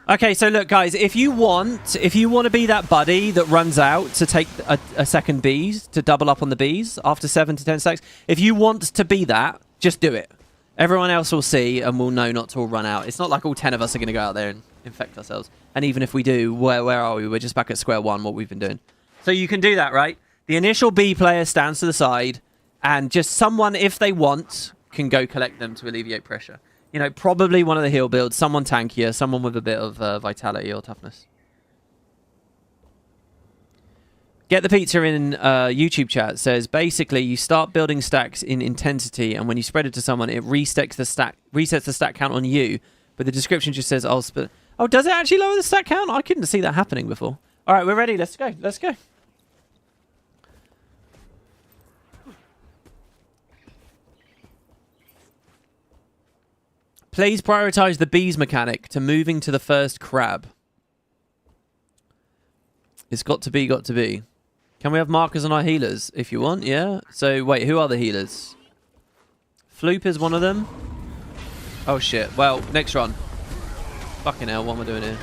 [SPEAKER 1] Okay, so look, guys, if you want to be that buddy that runs out to take a second bees, to double up on the bees after 7 to 10 stacks, if you want to be that, just do it. Everyone else will see and will know not to all run out. It's not like all 10 of us are going to go out there and infect ourselves. And even if we do, where are we? We're just back at square one, what we've been doing. So you can do that, right? The initial B player stands to the side, and just someone, if they want, can go collect them to alleviate pressure. You know, probably one of the heal builds, someone tankier, someone with a bit of vitality or toughness. Get the pizza in YouTube chat says, basically, you start building stacks in intensity, and when you spread it to someone, it resets the stack count on you. But the description just says, oh, does it actually lower the stack count? I couldn't see that happening before. All right, we're ready. Let's go. Let's go. Please prioritize the bees mechanic to moving to the first crab. It's got to be, got to be. Can we have markers on our healers if you want? Yeah. So, wait, who are the healers? Floop is one of them. Oh, shit. Well, next run. Fucking hell, what am I doing here?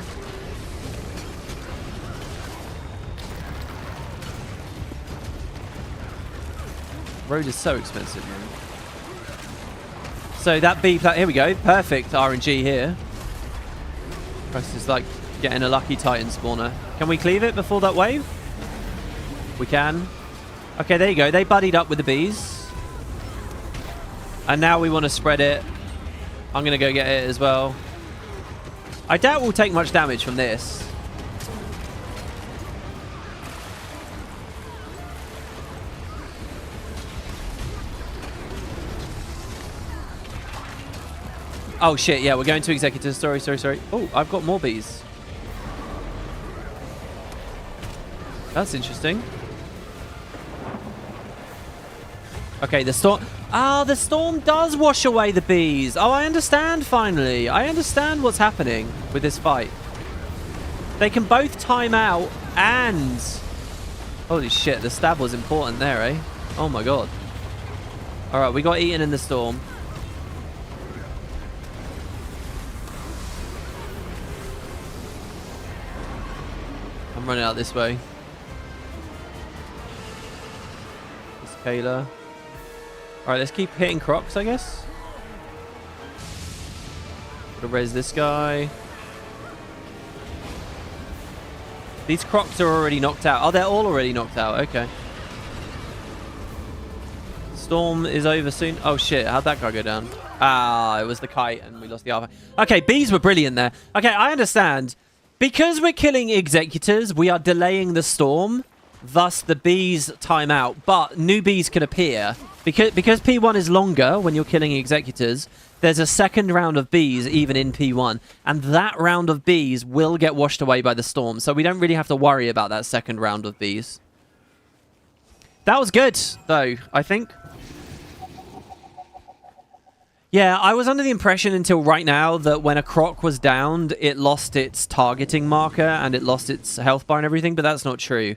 [SPEAKER 1] Road is so expensive, man. So that B plat, here we go. Perfect RNG here. This is like getting a lucky Titan spawner. Can we cleave it before that wave? We can. Okay, there you go. They buddied up with the bees. And now we want to spread it. I'm going to go get it as well. I doubt we'll take much damage from this. Oh shit, yeah, we're going to executors. Sorry. Oh, I've got more bees. That's interesting. Okay, the storm... Oh, the storm does wash away the bees. Oh, I understand finally. I understand what's happening with this fight. They can both time out and... Holy shit, the stab was important there, eh? Oh my god. Alright, we got eaten in the storm. I'm running out this way. Kela. Alright, let's keep hitting crocs, I guess. Gotta raise this guy. These crocs are already knocked out. Oh, they're all already knocked out. Okay. Storm is over soon. Oh, shit. How'd that guy go down? Ah, it was the kite and we lost the alpha. Okay, bees were brilliant there. Okay, I understand. Because we're killing executors, we are delaying the storm. Thus, the bees time out. But new bees can appear. Because P1 is longer when you're killing executors, there's a second round of bees even in P1. And that round of bees will get washed away by the storm. So we don't really have to worry about that second round of bees. That was good, though, I think. Yeah, I was under the impression until right now that when a croc was downed, it lost its targeting marker and it lost its health bar and everything, but that's not true.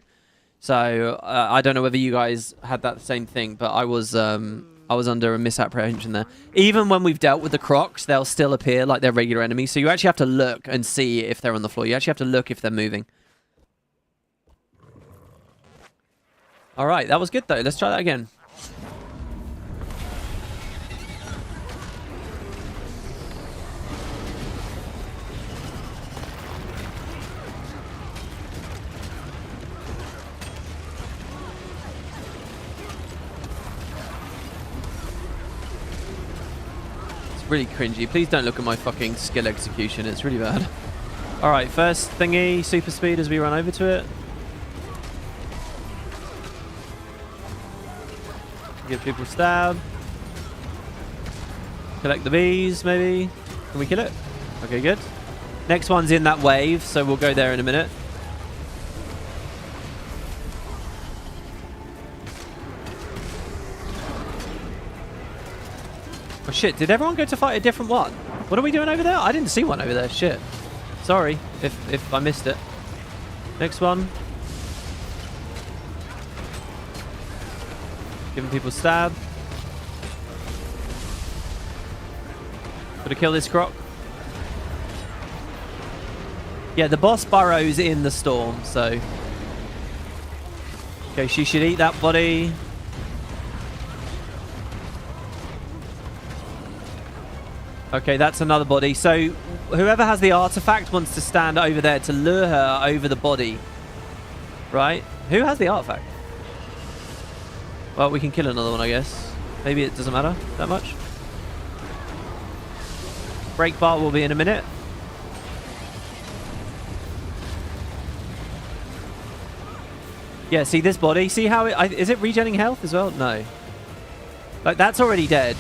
[SPEAKER 1] So I don't know whether you guys had that same thing, but I was under a misapprehension there. Even when we've dealt with the crocs, they'll still appear like they're regular enemies. So you actually have to look and see if they're on the floor. You actually have to look if they're moving. All right, that was good though. Let's try that again. Really cringy. Please don't look at my fucking skill execution. It's really bad. Alright, first thingy, super speed as we run over to it. Give people stab. Collect the bees, maybe. Can we kill it? Okay, good. Next one's in that wave, so we'll go there in a minute. Oh shit, did everyone go to fight a different one? What are we doing over there? I didn't see one over there, shit. Sorry if I missed it. Next one. Giving people stab. Gotta kill this croc. Yeah, the boss burrows in the storm, so... Okay, she should eat that body. Okay, that's another body. So whoever has the artifact wants to stand over there to lure her over the body. Right? Who has the artifact? Well, we can kill another one, I guess. Maybe it doesn't matter that much. Break bar will be in a minute. Yeah, see this body? See how it... is it regenerating health as well? No. Like, that's already dead.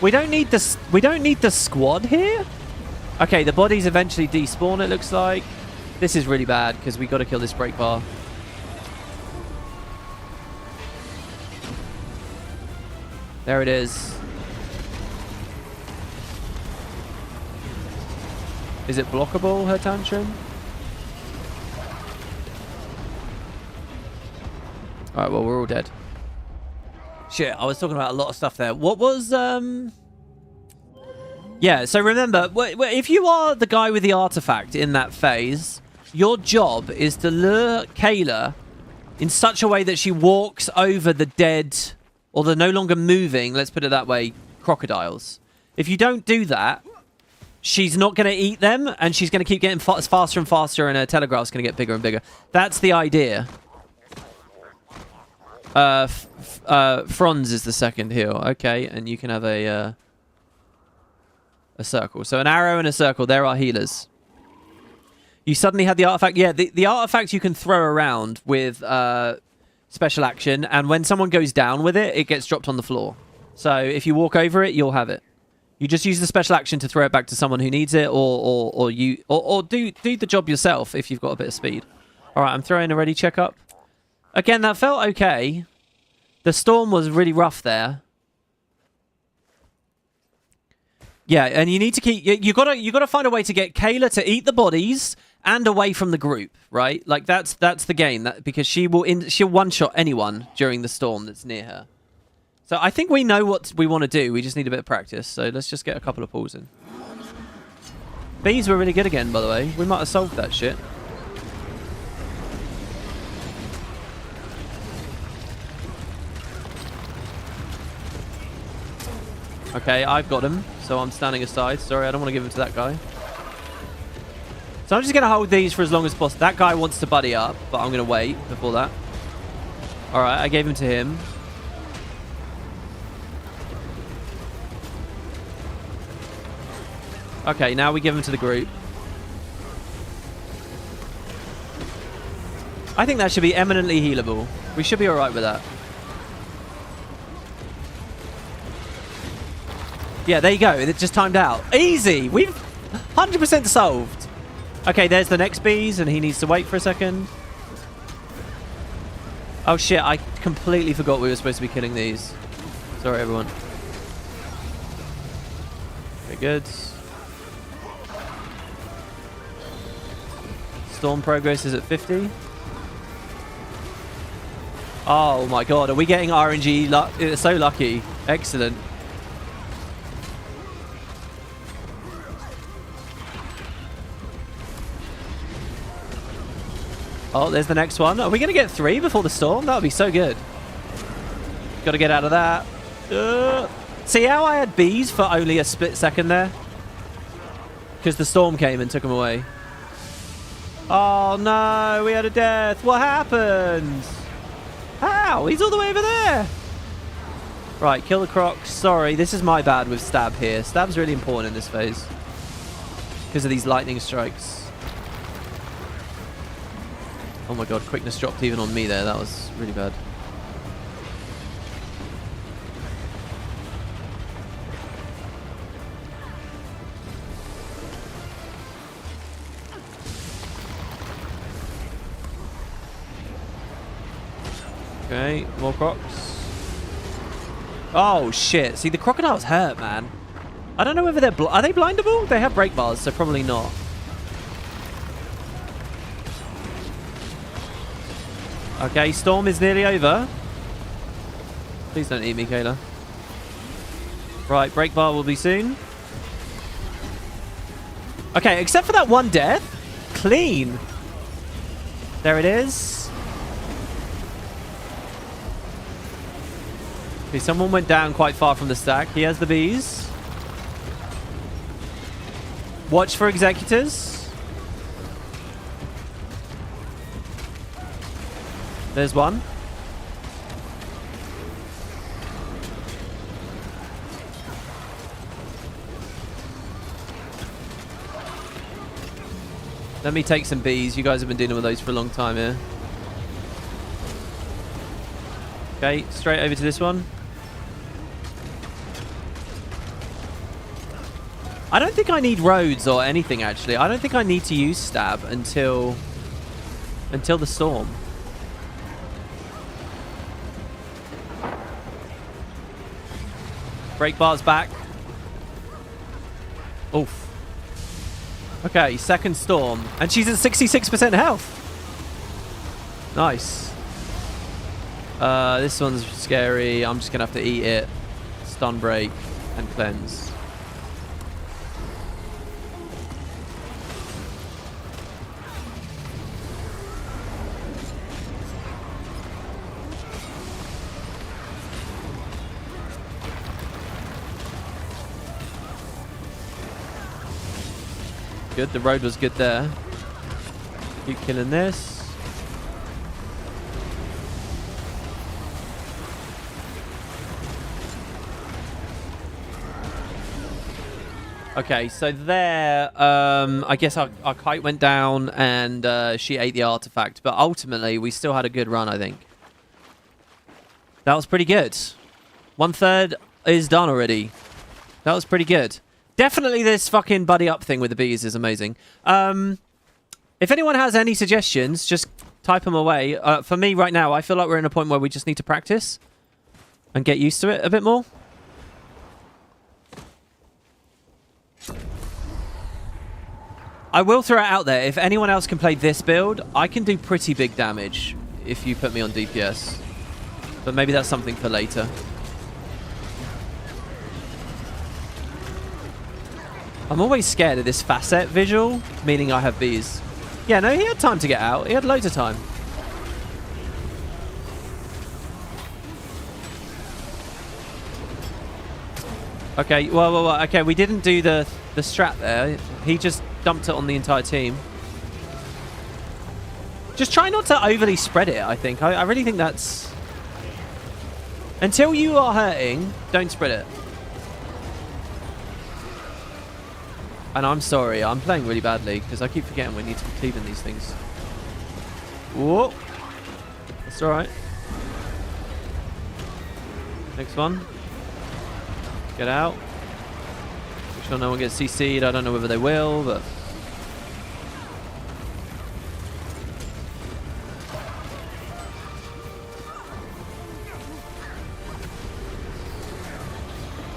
[SPEAKER 1] We don't need the squad here. Okay, the bodies eventually despawn, it looks like. This is really bad because we got to kill this break bar. There it is. Is it blockable, her tantrum? Alright, well, we're all dead. Shit, I was talking about a lot of stuff there. What was, Yeah, so remember, if you are the guy with the artifact in that phase, your job is to lure Kela in such a way that she walks over the dead, or the no longer moving, let's put it that way, crocodiles. If you don't do that, she's not going to eat them, and she's going to keep getting faster and faster, and her telegraph's going to get bigger and bigger. That's the idea. Franz is the second heal. Okay, and you can have a circle. So an arrow and a circle. There are healers. You suddenly had the artifact. Yeah, the artifact you can throw around with special action, and when someone goes down with it, it gets dropped on the floor. So if you walk over it, you'll have it. You just use the special action to throw it back to someone who needs it, or do the job yourself if you've got a bit of speed. All right, I'm throwing a ready checkup. Again, that felt okay. The storm was really rough there. Yeah, and you need to keep... You gotta find a way to get Kela to eat the bodies and away from the group, right? Like, that's the game. Because she'll one-shot anyone during the storm that's near her. So I think we know what we want to do. We just need a bit of practice. So let's just get a couple of pulls in. Bees were really good again, by the way. We might have solved that shit. Okay, I've got him, so I'm standing aside. Sorry, I don't want to give him to that guy. So I'm just going to hold these for as long as possible. That guy wants to buddy up, but I'm going to wait before that. All right, I gave him to him. Okay, now we give him to the group. I think that should be eminently healable. We should be all right with that. Yeah, there you go. It just timed out. Easy. We've 100% solved. Okay, there's the next bees, and he needs to wait for a second. Oh, shit. I completely forgot we were supposed to be killing these. Sorry, everyone. Very good. Storm progress is at 50. Oh, my God. Are we getting RNG luck? It's so lucky. Excellent. Oh, there's the next one. Are we going to get 3 before the storm? That would be so good. Got to get out of that. See how I had bees for only a split second there? Because the storm came and took them away. Oh, no. We had a death. What happened? How? He's all the way over there. Right, kill the crocs. Sorry, this is my bad with stab here. Stab's really important in this phase. Because of these lightning strikes. Oh my god, quickness dropped even on me there. That was really bad. Okay, more crocs. Oh shit. See, the crocodiles hurt, man. I don't know whether they're... Are they blindable? They have break bars, so probably not. Okay, storm is nearly over. Please don't eat me, Kela. Right, break bar will be soon. Okay, except for that one death. Clean. There it is. Okay, someone went down quite far from the stack. He has the bees. Watch for executors. There's one. Let me take some bees. You guys have been dealing with those for a long time here. Okay, straight over to this one. I don't think I need roads or anything, actually. I don't think I need to use stab until the storm. Break bar's back. Oof. Okay, second storm. And she's at 66% health. Nice. This one's scary. I'm just going to have to eat it. Stun break and cleanse. Good, the road was good there. Keep killing this. Okay, so there, I guess our kite went down and she ate the artifact, but ultimately we still had a good run, I think. That was pretty good. 1/3 is done already. That was pretty good. Definitely this fucking buddy up thing with the bees is amazing. If anyone has any suggestions, just type them away. For me right now, I feel like we're in a point where we just need to practice and get used to it a bit more. I will throw it out there. If anyone else can play this build, I can do pretty big damage if you put me on DPS. But maybe that's something for later. I'm always scared of this facet visual, meaning I have bees. Yeah, no, he had time to get out. He had loads of time. Okay, well, okay, we didn't do the strat there. He just dumped it on the entire team. Just try not to overly spread it, I think. I really think that's... Until you are hurting, don't spread it. And I'm sorry, I'm playing really badly because I keep forgetting we need to be cleaving these things. Whoa. That's alright. Next one. Get out. Make sure no one gets CC'd. I don't know whether they will, but...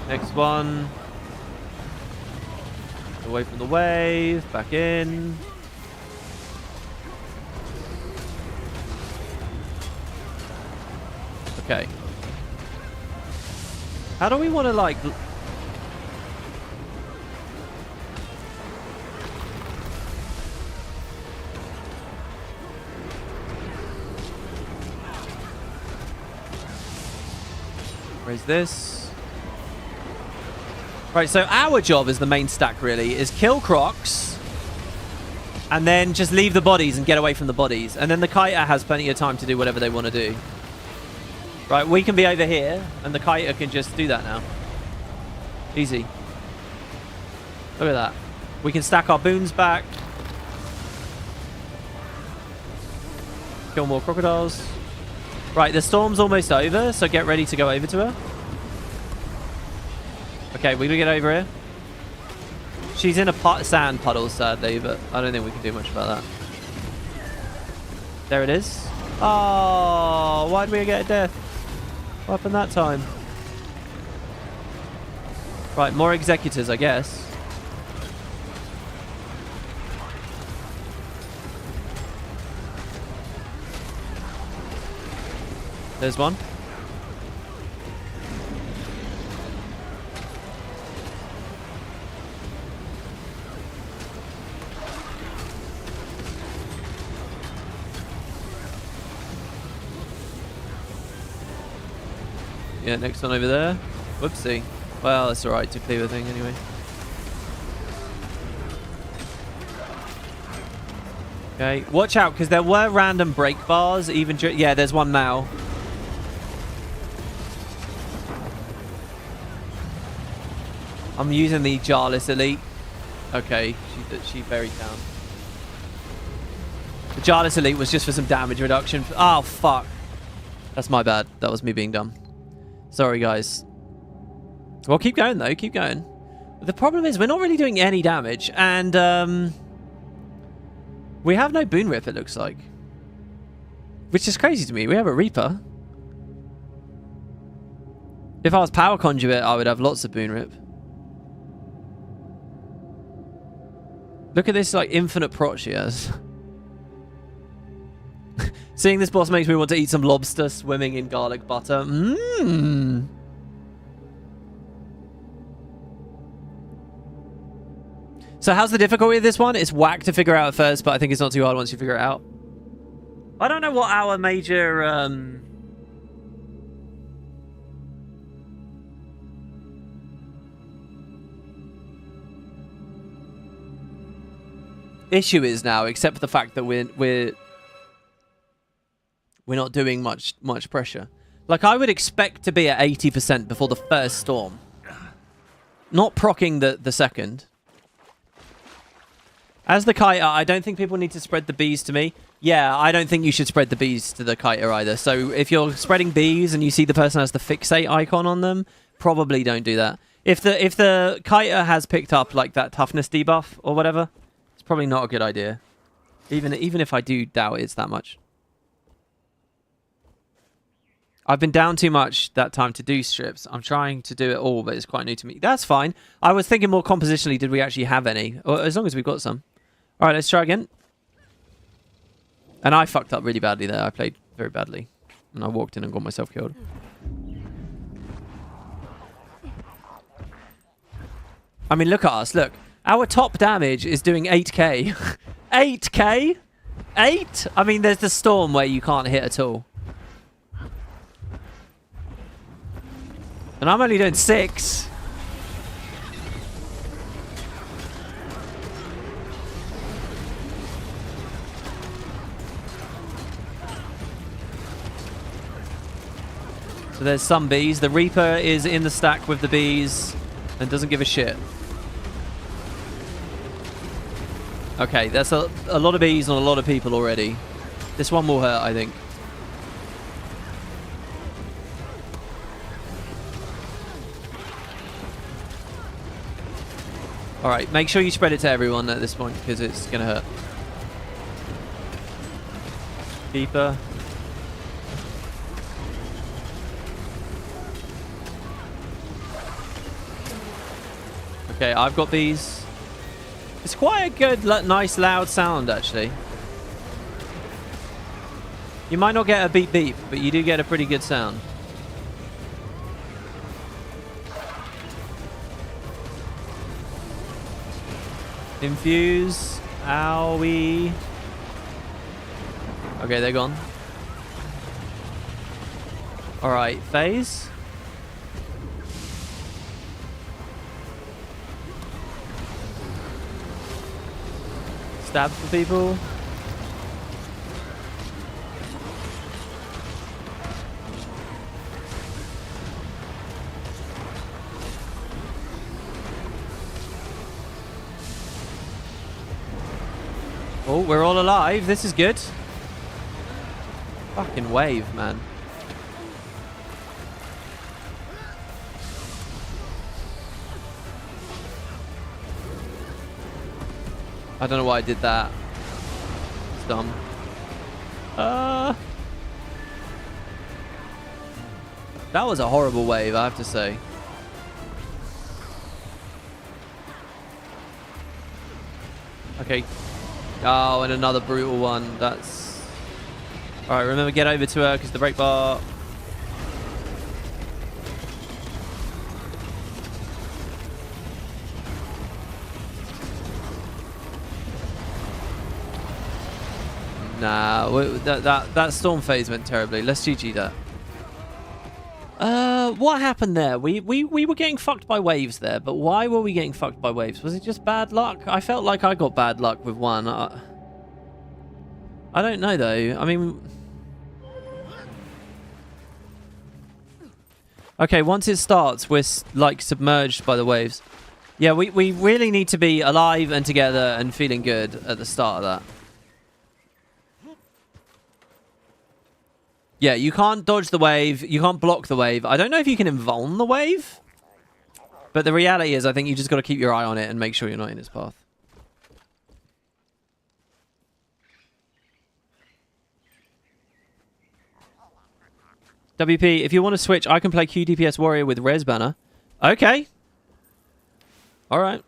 [SPEAKER 1] Next one. Away from the wave. Back in. Okay. How do we want to, like... Raise this. Right, so our job as the main stack, really, is kill Crocs and then just leave the bodies and get away from the bodies. And then the kiter has plenty of time to do whatever they want to do. Right, we can be over here, and the kiter can just do that now. Easy. Look at that. We can stack our boons back. Kill more crocodiles. Right, the storm's almost over, so get ready to go over to her. Okay, we're gonna get over here. She's in a sand puddle, sadly, but I don't think we can do much about that. There it is. Oh, why did we get a death? What happened that time? Right, more executors, I guess. There's one. Yeah, next one over there. Whoopsie. Well, it's alright to clear the thing anyway. Okay, watch out, because there were random break bars even yeah, there's one now. I'm using the Jarless Elite. Okay, she buried down. The Jarless Elite was just for some damage reduction. Oh, fuck. That's my bad. That was me being dumb. Sorry, guys. Well, keep going, though. Keep going. The problem is we're not really doing any damage, and we have no Boon Rip, it looks like. Which is crazy to me. We have a Reaper. If I was Power Conduit, I would have lots of Boon Rip. Look at this, like, infinite prot she has. Seeing this boss makes me want to eat some lobster swimming in garlic butter. Mmm. So how's the difficulty of this one? It's whack to figure out at first, but I think it's not too hard once you figure it out. I don't know what our major... issue is now, except for the fact that we're not doing much pressure. Like, I would expect to be at 80% before the first storm. Not proccing the second. As the kiter, I don't think people need to spread the bees to me. Yeah, I don't think you should spread the bees to the kiter either. So if you're spreading bees and you see the person has the fixate icon on them, probably don't do that. If the kiter has picked up like that toughness debuff or whatever, it's probably not a good idea. Even if I do doubt it's that much. I've been down too much that time to do strips. I'm trying to do it all, but it's quite new to me. That's fine. I was thinking more compositionally, did we actually have any? Or as long as we've got some. All right, let's try again. And I fucked up really badly there. I played very badly. And I walked in and got myself killed. I mean, look at us. Look. Our top damage is doing 8k. 8k? 8? I mean, there's the storm where you can't hit at all. And I'm only doing 6. So there's some bees. The Reaper is in the stack with the bees and doesn't give a shit. Okay, that's a lot of bees on a lot of people already. This one will hurt, I think. Alright, make sure you spread it to everyone at this point, because it's going to hurt. Keeper. Okay, I've got these. It's quite a good, nice, loud sound, actually. You might not get a beep beep, but you do get a pretty good sound. Infuse. Owie. Okay, they're gone. Alright, phase. Stab for people. Oh, we're all alive. This is good. Fucking wave, man. I don't know why I did that. It's dumb. That was a horrible wave, I have to say. Okay. Oh, and another brutal one. That's... Alright, remember, get over to her, because the brake bar... Nah, that storm phase went terribly. Let's GG that. What happened there? We were getting fucked by waves there, but why were we getting fucked by waves? Was it just bad luck? I felt like I got bad luck with one. I don't know though. I mean... Okay, once it starts, we're like submerged by the waves. Yeah, we really need to be alive and together and feeling good at the start of that. Yeah, you can't dodge the wave. You can't block the wave. I don't know if you can invuln the wave. But the reality is, I think you just got to keep your eye on it and make sure you're not in its path. WP, if you want to switch, I can play QDPS Warrior with Res Banner. Okay. Alright.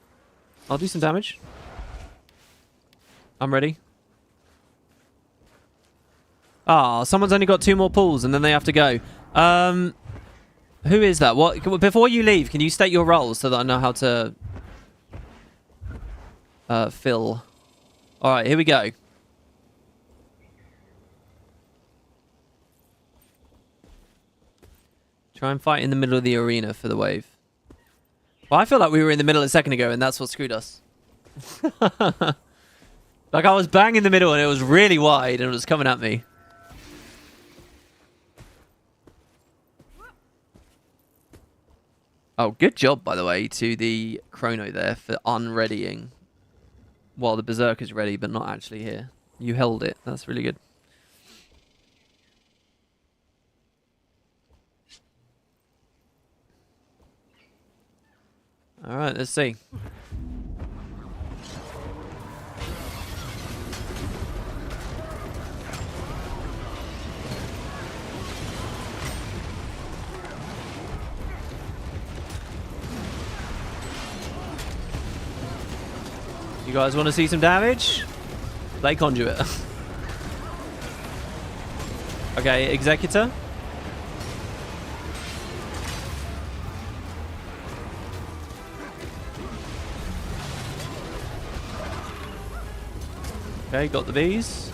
[SPEAKER 1] I'll do some damage. I'm ready. Ah, someone's only got 2 more pulls and then they have to go. Who is that? What? Before you leave, can you state your roles so that I know how to fill? All right, here we go. Try and fight in the middle of the arena for the wave. Well, I feel like we were in the middle a second ago and that's what screwed us. Like I was bang in the middle and it was really wide and it was coming at me. Oh, good job, by the way, to the Chrono there for unreadying while the Berserker's ready, but not actually here. You held it. That's really good. All right, let's see. You guys want to see some damage? Play Conduit. Okay, Executor. Okay, got the bees.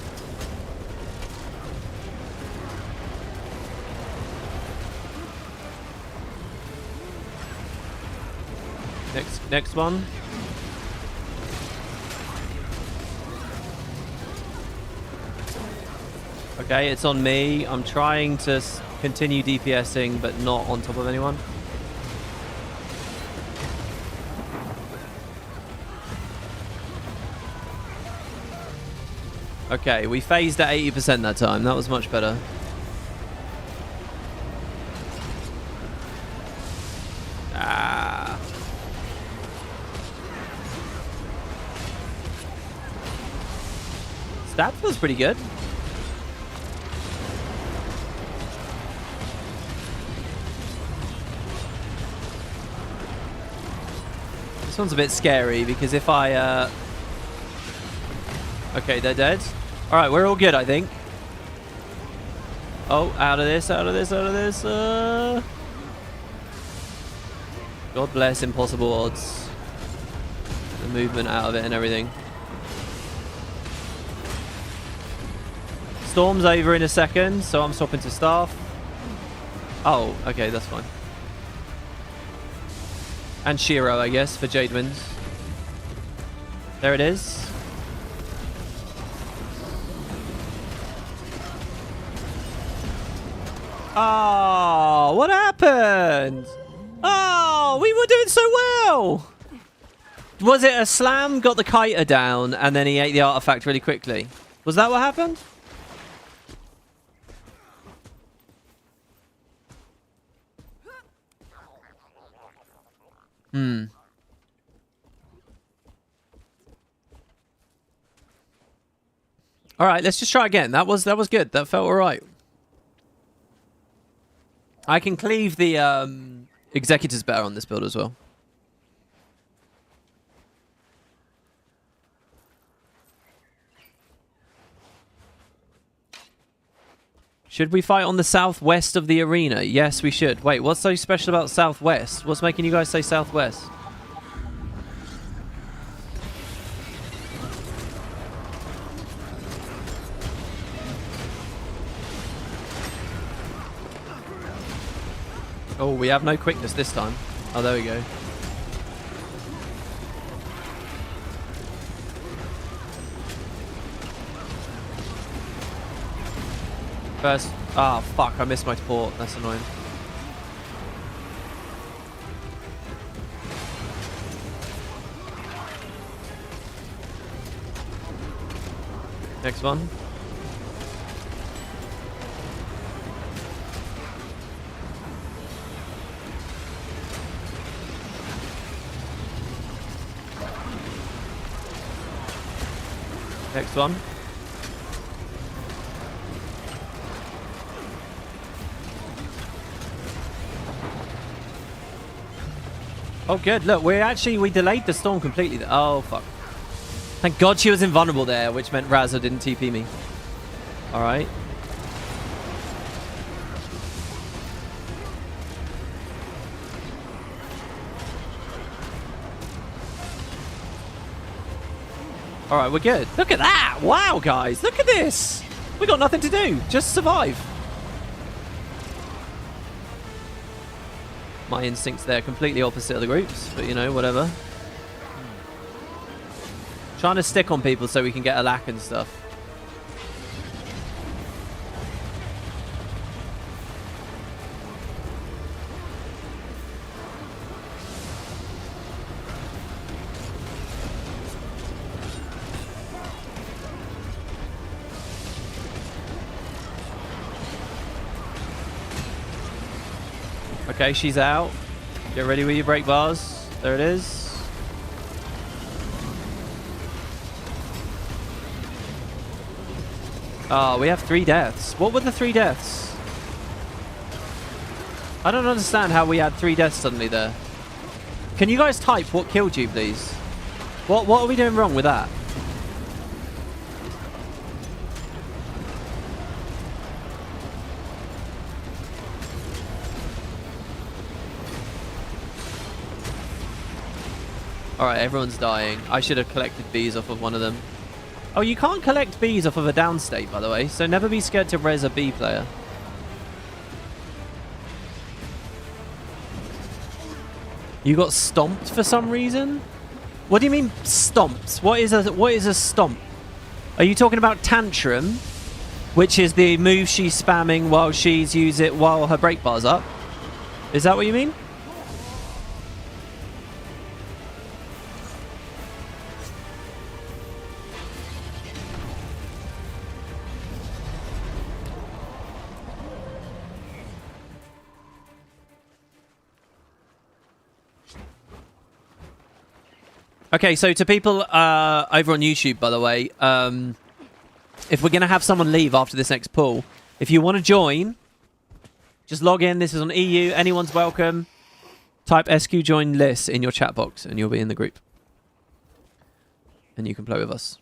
[SPEAKER 1] Next one. Okay, it's on me. I'm trying to continue DPSing, but not on top of anyone. Okay, we phased at 80% that time. That was much better. Ah. Stab feels pretty good. This one's a bit scary because if I... Okay, they're dead. All right, we're all good, I think. Oh, out of this, out of this, out of this. God bless impossible odds. The movement out of it and everything. Storm's over in a second, so I'm swapping to staff. Oh, okay, that's fine. And Shiro, I guess, for Jade wins. There it is. Oh, what happened? Oh, we were doing so well. Was it a slam? Got the kiter down, and then he ate the artifact really quickly. Was that what happened? All right, let's just try again. That was good. That felt all right. I can cleave the executors better on this build as well. Should we fight on the southwest of the arena? Yes, we should. Wait, what's so special about southwest? What's making you guys say southwest? Oh, we have no quickness this time. Oh, there we go. First... Ah, fuck, I missed my port. That's annoying. Next one. Next one. Oh, good. Look, we delayed the storm completely. Oh, fuck. Thank God she was invulnerable there, which meant Razza didn't TP me. All right. All right, we're good. Look at that. Wow, guys. Look at this. We got nothing to do. Just survive. My instincts there completely opposite of the groups, but you know, whatever. Trying to stick on people so we can get a lack and stuff. Okay, she's out. Get ready with your break bars. There it is. Oh, we have 3 deaths. What were the 3 deaths? I don't understand how we had 3 deaths suddenly there. Can you guys type what killed you, please? What are we doing wrong with that? Alright, everyone's dying. I should have collected bees off of one of them. Oh, you can't collect bees off of a down state, by the way, so never be scared to res a bee player. You got stomped for some reason? What do you mean stomped? What is a stomp? Are you talking about tantrum? Which is the move she's spamming while she's use it while her break bar's up. Is that what you mean? Okay, so to people over on YouTube, by the way, if we're going to have someone leave after this next pool, if you want to join, just log in. This is on EU. Anyone's welcome. Type SQ join list in your chat box and you'll be in the group. And you can play with us.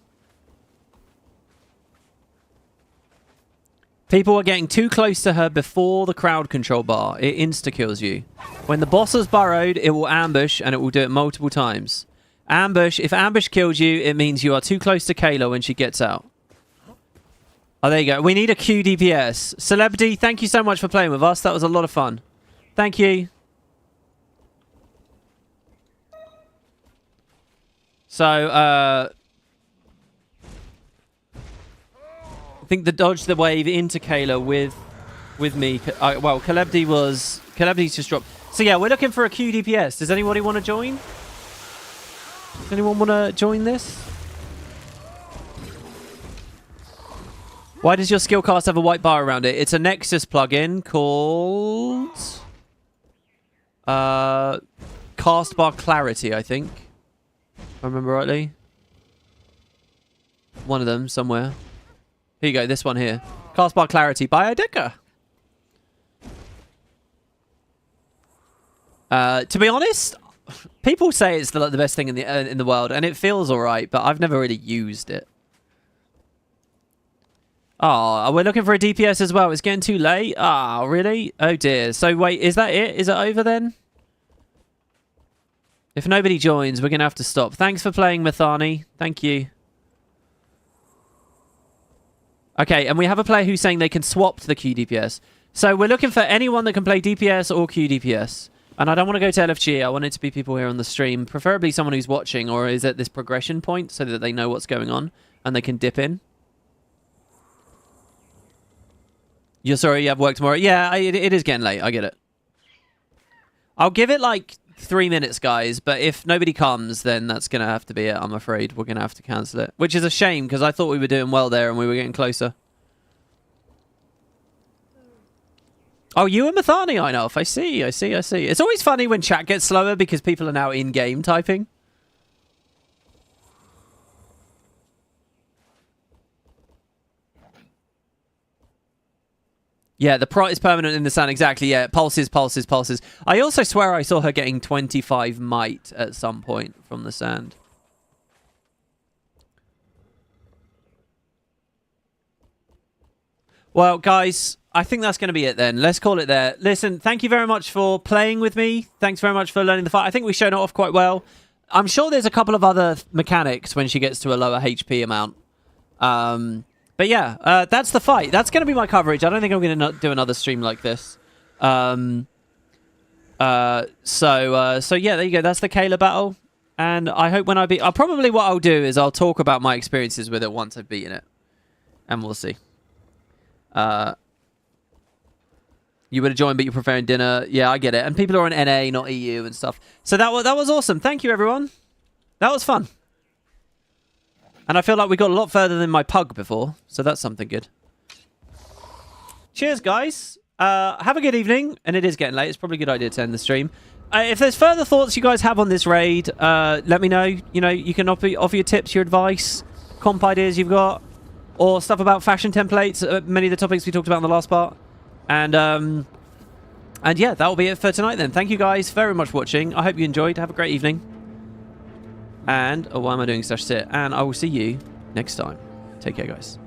[SPEAKER 1] People are getting too close to her before the crowd control bar. It insta-kills you. When the boss has burrowed, it will ambush and it will do it multiple times. Ambush. If ambush kills you, it means you are too close to Kela when she gets out. Oh, there you go. We need a Q DPS. Celebrity, thank you so much for playing with us. That was a lot of fun. Thank you. So, I think the dodge the wave into Kela with me. Well, Celebrity's just dropped. So yeah, we're looking for a Q DPS. Does anybody want to join? Does anyone want to join this? Why does your skill cast have a white bar around it? It's a Nexus plugin called Cast Bar Clarity, I think. If I remember rightly. One of them somewhere. Here you go, this one here. Cast Bar Clarity by Ideka. To be honest, people say it's the best thing in the world, and it feels alright, but I've never really used it. Oh, we're looking for a DPS as well. It's getting too late. Ah, really? Oh dear. So wait, is that it? Is it over then? If nobody joins, we're going to have to stop. Thanks for playing, Mathani. Thank you. Okay, and we have a player who's saying they can swap to the QDPS. So we're looking for anyone that can play DPS or QDPS. And I don't want to go to LFG. I want it to be people here on the stream. Preferably someone who's watching or is at this progression point so that they know what's going on and they can dip in. You're sorry you have work tomorrow? Yeah, it is getting late. I get it. I'll give it like 3 minutes, guys. But if nobody comes, then that's going to have to be it, I'm afraid. We're going to have to cancel it. Which is a shame, because I thought we were doing well there and we were getting closer. Oh, you and Mathani, I know. I see. It's always funny when chat gets slower because people are now in-game typing. Yeah, the prot is permanent in the sand. Exactly, yeah. Pulses. I also swear I saw her getting 25 might at some point from the sand. Well, guys, I think that's going to be it then. Let's call it there. Listen, thank you very much for playing with me. Thanks very much for learning the fight. I think we've shown it off quite well. I'm sure there's a couple of other mechanics when she gets to a lower HP amount. But yeah, that's the fight. That's going to be my coverage. I don't think I'm going to do another stream like this. So yeah, there you go. That's the Kela battle. And I hope when I beat... probably what I'll do is I'll talk about my experiences with it once I've beaten it. And we'll see. You would have joined, but you're preferring dinner. Yeah, I get it. And people are on NA, not EU and stuff. So that was awesome. Thank you, everyone. That was fun. And I feel like we got a lot further than my pug before. So that's something good. Cheers, guys. Have a good evening. And it is getting late. It's probably a good idea to end the stream. If there's further thoughts you guys have on this raid, let me know. You know, you can offer your tips, your advice, comp ideas you've got, or stuff about fashion templates, many of the topics we talked about in the last part. And yeah, that'll be it for tonight then. Thank you guys very much for watching. I hope you enjoyed. Have a great evening. And, oh, why am I doing /sit? And I will see you next time. Take care, guys.